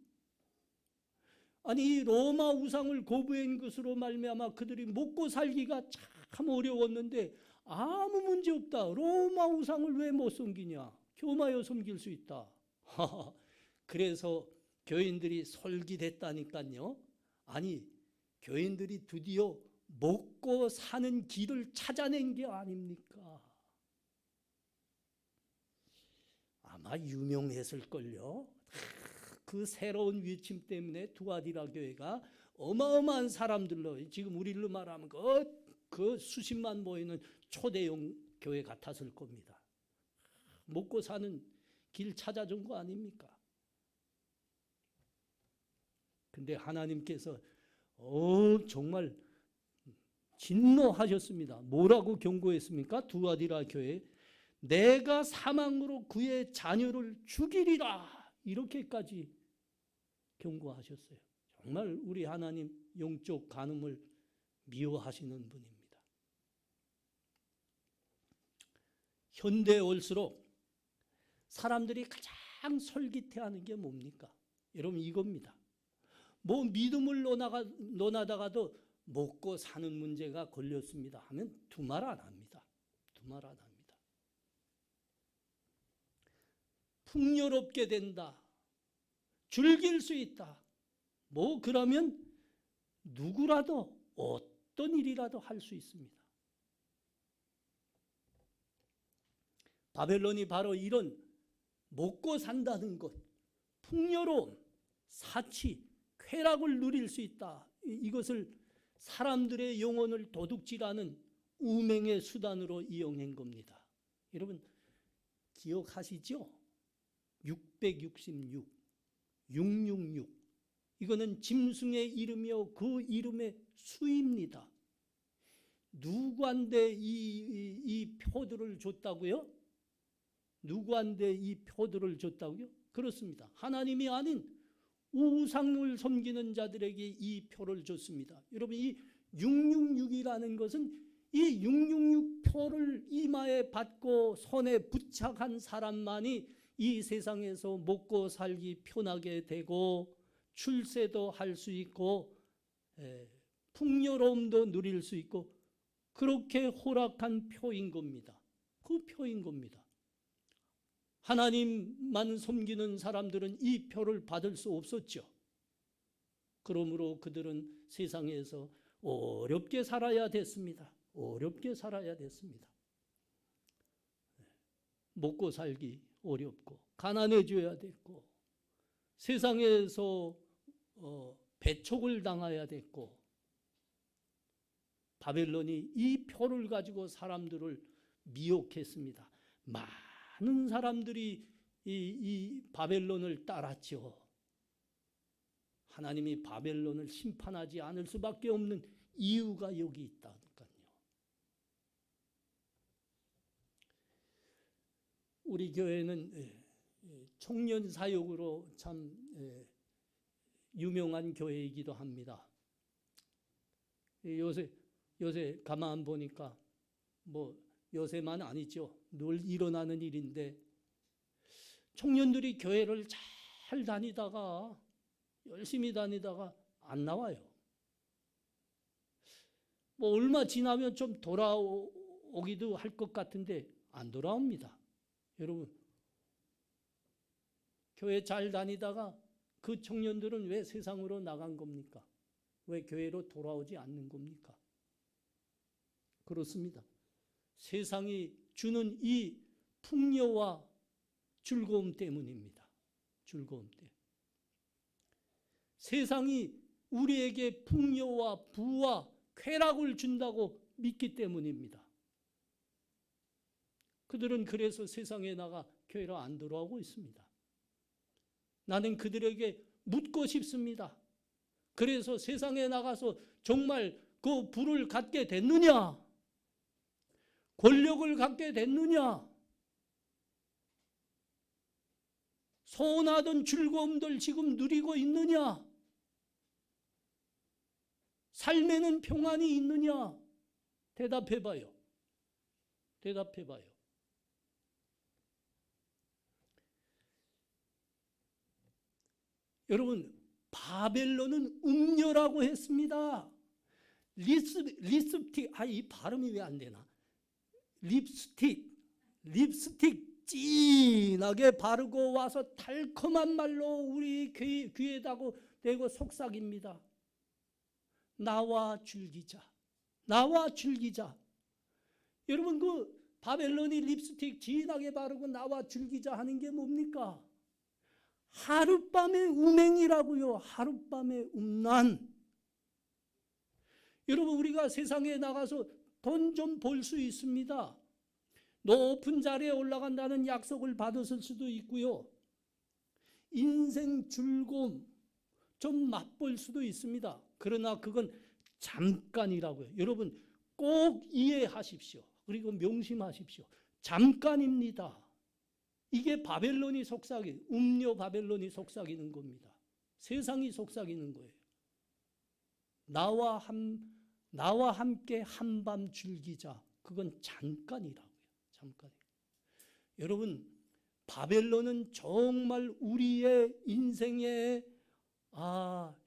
아니, 이 로마 우상을 거부한 것으로 말미암아 그들이 먹고 살기가 참 어려웠는데 아무 문제 없다. 로마 우상을 왜 못 섬기냐? 겸하여 섬길 수 있다. 그래서 교인들이 솔깃했다니까요. 아니, 교인들이 드디어 먹고 사는 길을 찾아낸 게 아닙니까? 아마 유명했을걸요. 그 새로운 외침 때문에 두아디라 교회가 어마어마한 사람들로, 지금 우리로 말하면 그 수십만 모이는 초대형 교회 같았을 겁니다. 먹고 사는 길 찾아준 거 아닙니까? 근데 하나님께서 정말 진노하셨습니다. 뭐라고 경고했습니까? 두아디라 교회, 내가 사망으로 그의 자녀를 죽이리라, 이렇게까지 경고하셨어요. 정말 우리 하나님 영적 간음을 미워하시는 분입니다. 현대에 올수록 사람들이 가장 솔깃해하는 게 뭡니까? 여러분, 이겁니다. 뭐 믿음을 논하다가도 먹고 사는 문제가 걸렸습니다 하면 두말 안 합니다. 두말 안 합니다. 풍요롭게 된다, 즐길 수 있다, 뭐 그러면 누구라도 옷, 어떤 일이라도 할 수 있습니다. 바벨론이 바로 이런 먹고 산다는 것, 풍요로움, 사치, 쾌락을 누릴 수 있다. 이것을 사람들의 영혼을 도둑질하는 우명의 수단으로 이용한 겁니다. 여러분 기억하시죠? 666, 666 이거는 짐승의 이름이요 그 이름의 수입니다. 누구한테 이 표들을 줬다고요? 누구한테 이 표들을 줬다고요? 그렇습니다. 하나님이 아닌 우상을 섬기는 자들에게 이 표를 줬습니다. 여러분 이 666이라는 것은 이 666 표를 이마에 받고 손에 부착한 사람만이 이 세상에서 먹고 살기 편하게 되고 출세도 할 수 있고 풍요로움도 누릴 수 있고 그렇게 허락한 표인 겁니다. 그 표인 겁니다. 하나님만 섬기는 사람들은 이 표를 받을 수 없었죠. 그러므로 그들은 세상에서 어렵게 살아야 됐습니다. 어렵게 살아야 됐습니다. 먹고 살기 어렵고 가난해져야 됐고 세상에서 배척을 당해야 됐고 바벨론이 이 표를 가지고 사람들을 미혹했습니다. 많은 사람들이 이 바벨론을 따랐죠. 하나님이 바벨론을 심판하지 않을 수밖에 없는 이유가 여기 있다니까요. 우리 교회는 청년 사역으로 참 유명한 교회이기도 합니다. 요새 가만 보니까 뭐 요새만 아니죠. 늘 일어나는 일인데 청년들이 교회를 잘 다니다가 열심히 다니다가 안 나와요. 뭐 얼마 지나면 좀 돌아오기도 할 것 같은데 안 돌아옵니다. 여러분 교회 잘 다니다가 그 청년들은 왜 세상으로 나간 겁니까? 왜 교회로 돌아오지 않는 겁니까? 그렇습니다. 세상이 주는 이 풍요와 즐거움 때문입니다. 즐거움 때문에. 세상이 우리에게 풍요와 부와 쾌락을 준다고 믿기 때문입니다. 그들은 그래서 세상에 나가 교회로 안 돌아오고 있습니다. 나는 그들에게 묻고 싶습니다. 그래서 세상에 나가서 정말 그 부를 갖게 됐느냐? 권력을 갖게 됐느냐? 소원하던 즐거움들 지금 누리고 있느냐? 삶에는 평안이 있느냐? 대답해봐요. 대답해봐요. 여러분 바벨론은 음녀라고 했습니다. 립스틱, 이 발음이 왜 안 되나? 립스틱 진하게 바르고 와서 달콤한 말로 우리 귀에다 대고 속삭입니다. 나와 즐기자. 나와 즐기자. 여러분 그 바벨론이 립스틱 진하게 바르고 나와 즐기자 하는 게 뭡니까? 하룻밤의 음행이라고요. 하룻밤의 음란. 여러분 우리가 세상에 나가서 돈 좀 벌 수 있습니다. 높은 자리에 올라간다는 약속을 받았을 수도 있고요. 인생 즐거움 좀 맛볼 수도 있습니다. 그러나 그건 잠깐이라고요. 여러분 꼭 이해하십시오. 그리고 명심하십시오. 잠깐입니다. 이게 바벨론이 속삭이는, 음료 바벨론이 속삭이는 겁니다. 세상이 속삭이는 거예요. 나와 함께 한밤 즐기자. 그건 잠깐이라고요. 잠깐. 여러분, 바벨론은 정말 우리의 인생의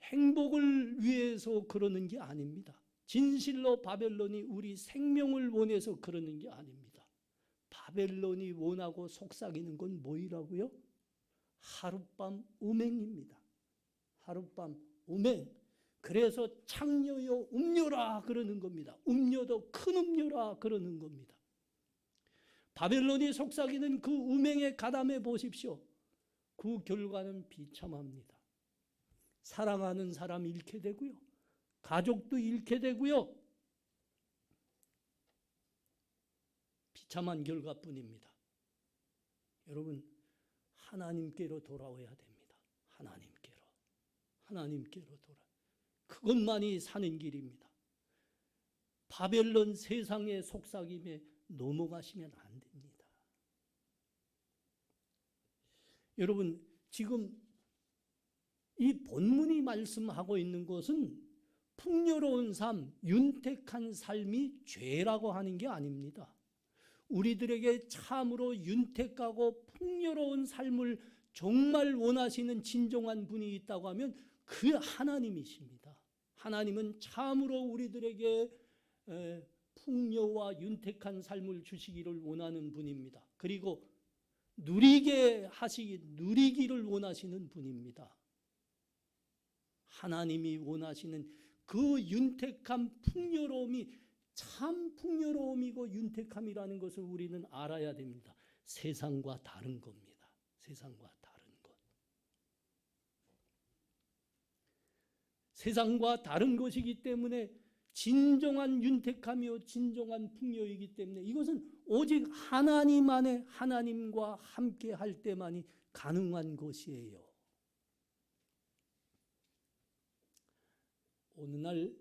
행복을 위해서 그러는 게 아닙니다. 진실로 바벨론이 우리 생명을 원해서 그러는 게 아닙니다. 바벨론이 원하고 속삭이는 건 뭐이라고요? 하룻밤 음행입니다. 하룻밤 음행. 그래서 창녀여 음료라 그러는 겁니다. 음료도 큰 음료라 그러는 겁니다. 바벨론이 속삭이는 그 음행에 가담해 보십시오. 그 결과는 비참합니다. 사랑하는 사람 잃게 되고요. 가족도 잃게 되고요. 비참한 결과뿐입니다. 여러분, 하나님께로 돌아와야 됩니다. 하나님께로 돌아. 그것만이 사는 길입니다. 바벨론 세상의 속삭임에 넘어가시면 안 됩니다. 여러분, 지금 이 본문이 말씀하고 있는 것은 풍요로운 삶, 윤택한 삶이 죄라고 하는 게 아닙니다. 우리들에게 참으로 윤택하고 풍요로운 삶을 정말 원하시는 진정한 분이 있다고 하면 그 하나님이십니다. 하나님은 참으로 우리들에게 풍요와 윤택한 삶을 주시기를 원하는 분입니다. 그리고 누리기를 원하시는 분입니다. 하나님이 원하시는 그 윤택한 풍요로움이 참 풍요로움이고 윤택함이라는 것을 우리는 알아야 됩니다. 세상과 다른 겁니다. 세상과 다른 것. 세상과 다른 것이기 때문에 진정한 윤택함이요 진정한 풍요이기 때문에 이것은 오직 하나님과 함께 할 때만이 가능한 것이에요. 어느 날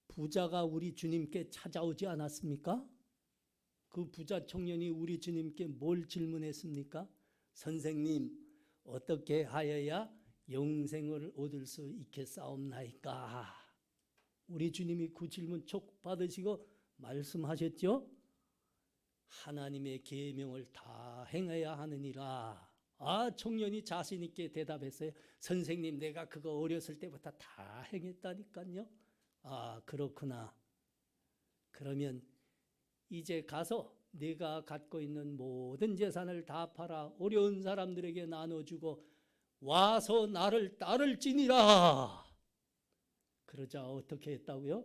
부자가 우리 주님께 찾아오지 않았습니까? 그 부자 청년이 우리 주님께 뭘 질문했습니까? 선생님, 어떻게 하여야 영생을 얻을 수 있겠사옵나이까? 우리 주님이 그 질문 촉 받으시고 말씀하셨죠? 하나님의 계명을 다 행해야 하느니라. 청년이 자신 있게 대답했어요. 선생님, 내가 그거 어렸을 때부터 다 행했다니까요. 그렇구나. 그러면 이제 가서 네가 갖고 있는 모든 재산을 다 팔아 어려운 사람들에게 나눠주고 와서 나를 따를지니라. 그러자 어떻게 했다고요?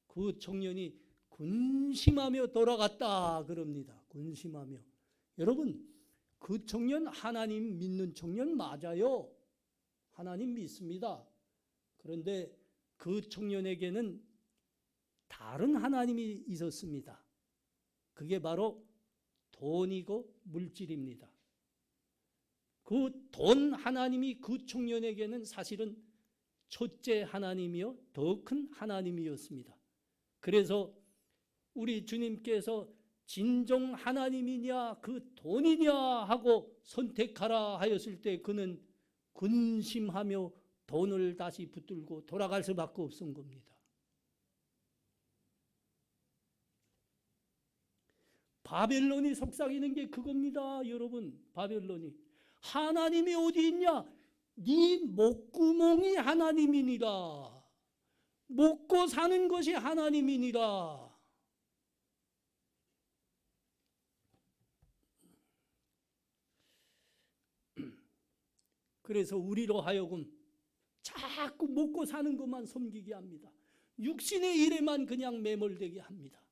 그 청년이 근심하며 돌아갔다 그럽니다. 근심하며. 여러분, 그 청년 하나님 믿는 청년 맞아요. 하나님 믿습니다. 그런데 그 청년에게는 다른 하나님이 있었습니다. 그게 바로 돈이고 물질입니다. 그 돈 하나님이 그 청년에게는 사실은 첫째 하나님이요 더 큰 하나님이었습니다. 그래서 우리 주님께서 진정 하나님이냐 그 돈이냐 하고 선택하라 하였을 때 그는 근심하며 돈을 다시 붙들고 돌아갈 수밖에 없은 겁니다. 바벨론이 속삭이는 게 그겁니다. 여러분, 바벨론이 하나님이 어디 있냐? 네 목구멍이 하나님이니라. 먹고 사는 것이 하나님이니라. 그래서 우리로 하여금 자꾸 먹고 사는 것만 섬기게 합니다. 육신의 일에만 그냥 매몰되게 합니다.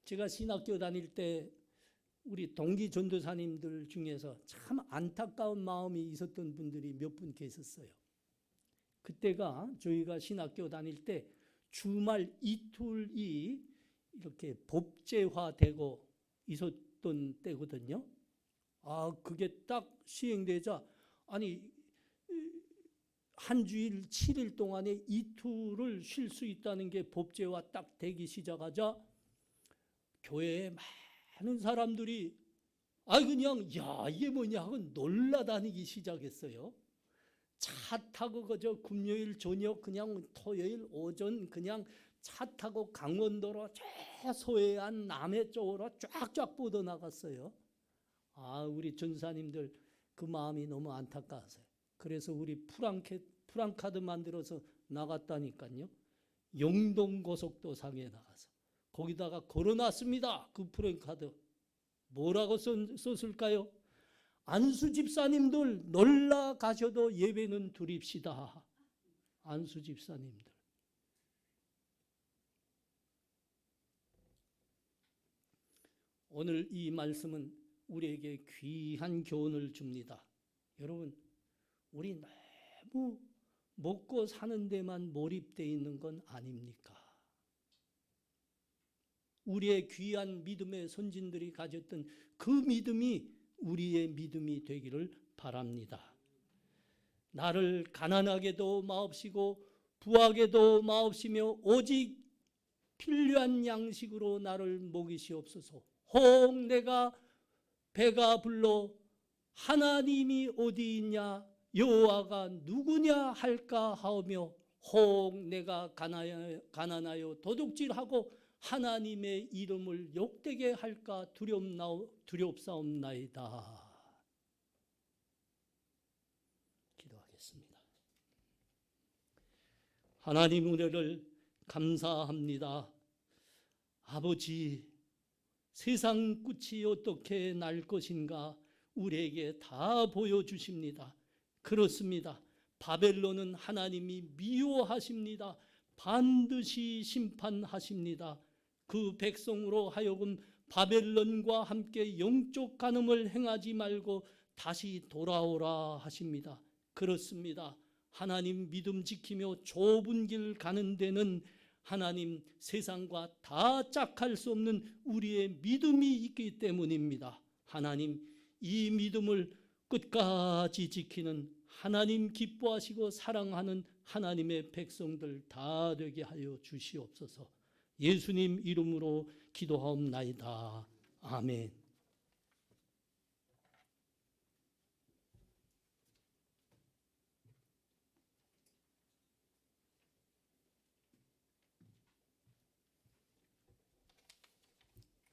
제가 신학교 다닐 때 우리 동기 전도사님들 중에서 참 안타까운 마음이 있었던 분들이 몇 분 계셨어요. 그때가 저희가 신학교 다닐 때 주말 이틀이 이렇게 법제화되고 있었던 때거든요. 그게 딱 시행되자 한 주일 7일 동안에 이틀을 쉴 수 있다는 게 법제화 딱 되기 시작하자 교회에 많은 사람들이 그냥 이게 뭐냐 하고 놀라다니기 시작했어요. 차 타고 그저 금요일 저녁 그냥 토요일 오전 그냥 차 타고 강원도로 저 서해안 남해 쪽으로 쫙쫙 뻗어나갔어요. 우리 전사님들 그 마음이 너무 안타까웠어요. 그래서 우리 프랑카드 만들어서 나갔다니까요. 영동고속도상에 나가서 거기다가 걸어놨습니다. 그 프랑카드. 뭐라고 썼을까요? 안수 집사님들 놀라 가셔도 예배는 드립시다. 안수 집사님들. 오늘 이 말씀은 우리에게 귀한 교훈을 줍니다. 여러분, 우리 너무 먹고 사는 데만 몰입되어 있는 건 아닙니까? 우리의 귀한 믿음의 선진들이 가졌던 그 믿음이 우리의 믿음이 되기를 바랍니다. 나를 가난하게도 마옵시고 부하게도 마옵시며 오직 필요한 양식으로 나를 먹이시옵소서. 혹 내가 배가 불러 하나님이 어디 있냐 여호와가 누구냐 할까 하오며 혹 내가 가난하여 도둑질하고 하나님의 이름을 욕되게 할까 두렵사옵나이다. 기도하겠습니다. 하나님 은혜를 감사합니다. 아버지, 세상 끝이 어떻게 날 것인가 우리에게 다 보여주십니다. 그렇습니다. 바벨론은 하나님이 미워하십니다. 반드시 심판하십니다. 그 백성으로 하여금 바벨론과 함께 영적 간음을 행하지 말고 다시 돌아오라 하십니다. 그렇습니다. 하나님 믿음 지키며 좁은 길 가는 데는 하나님 세상과 다 짝할 수 없는 우리의 믿음이 있기 때문입니다. 하나님 이 믿음을 끝까지 지키는 하나님 기뻐하시고 사랑하는 하나님의 백성들 다 되게 하여 주시옵소서. 예수님 이름으로 기도하옵나이다. 아멘.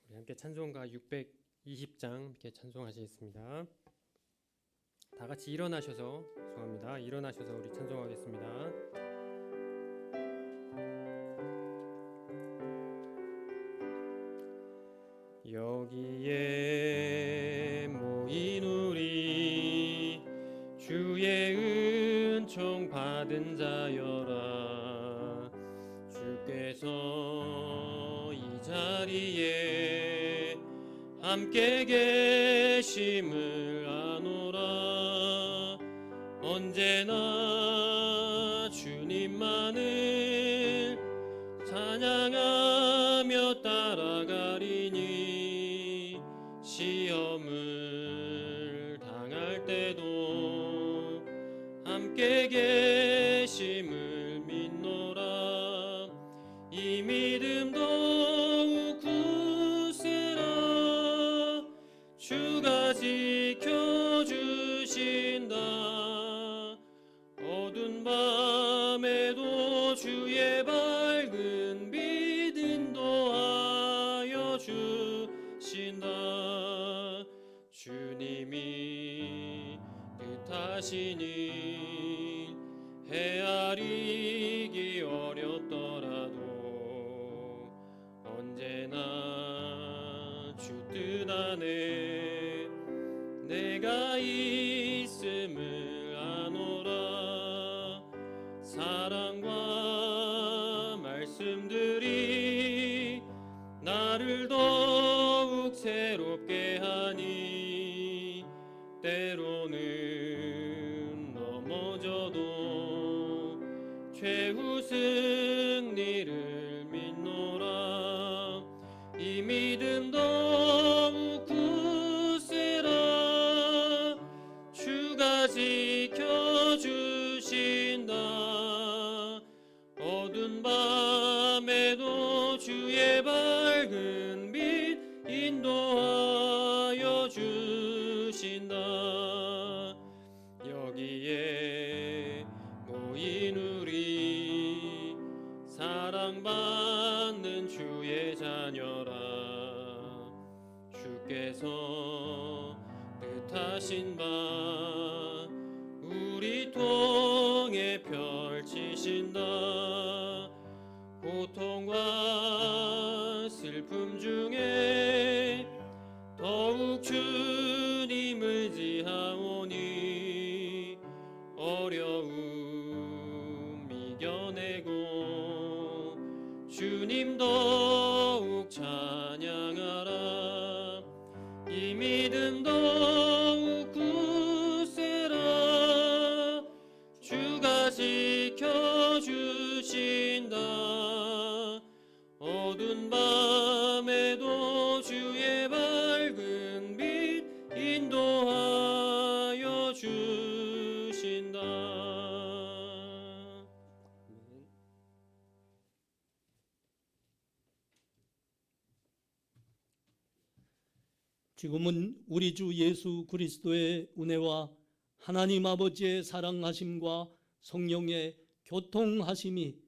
우리 함께 찬송가 620장 함께 찬송하시겠습니다. 다 같이 일어나셔서 죄송합니다. 일어나셔서 우리 찬송하겠습니다. 여기에 모인 우리 주의 은총 받은 자여라. 주께서 이 자리에 함께 계심을 아노라. 언제나 주님만을 찬양하며 따라가리니 시험을 당할 때도 함께 계심을 믿노라. 이 믿음 더욱 굳세라. 주가 지켜주신다. 어두운 밤에도 주의 밝은 빛 인도하여 주신다. 주님이 뜻하시니 헤아리기 어렵더라도 언제나 주 뜻 안에 내가 있음을 아노라. 사랑과 말씀들이 나를 더욱 새롭게 하니 때로는 넘어져도 최후 승리를 믿노라. 이 믿음 더욱 굳세라. 주가 지켜주신다. 어두운 밤에도 주의 밝은 빛 인도하여 주신다. 여기에 모인 우리 사랑받는 주의 자녀라. 주께서 뜻하신 바 우리 통해 펼치신다. 고통과 슬픔 중에 더욱 주님 의지하오니 어려움이 어두운 밤에도 주의 밝은 빛 인도하여 주신다. 지금은 우리 주 예수 그리스도의 은혜와 하나님 아버지의 사랑하심과 성령의 교통하심이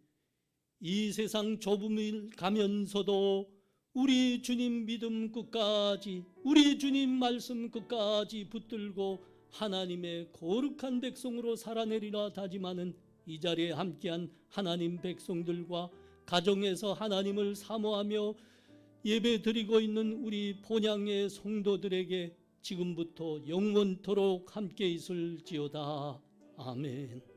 이 세상 좁음을 가면서도 우리 주님 믿음 끝까지, 우리 주님 말씀 끝까지 붙들고 하나님의 거룩한 백성으로 살아내리라 다짐하는 이 자리에 함께한 하나님 백성들과 가정에서 하나님을 사모하며 예배 드리고 있는 우리 본향의 성도들에게 지금부터 영원토록 함께 있을지어다. 아멘.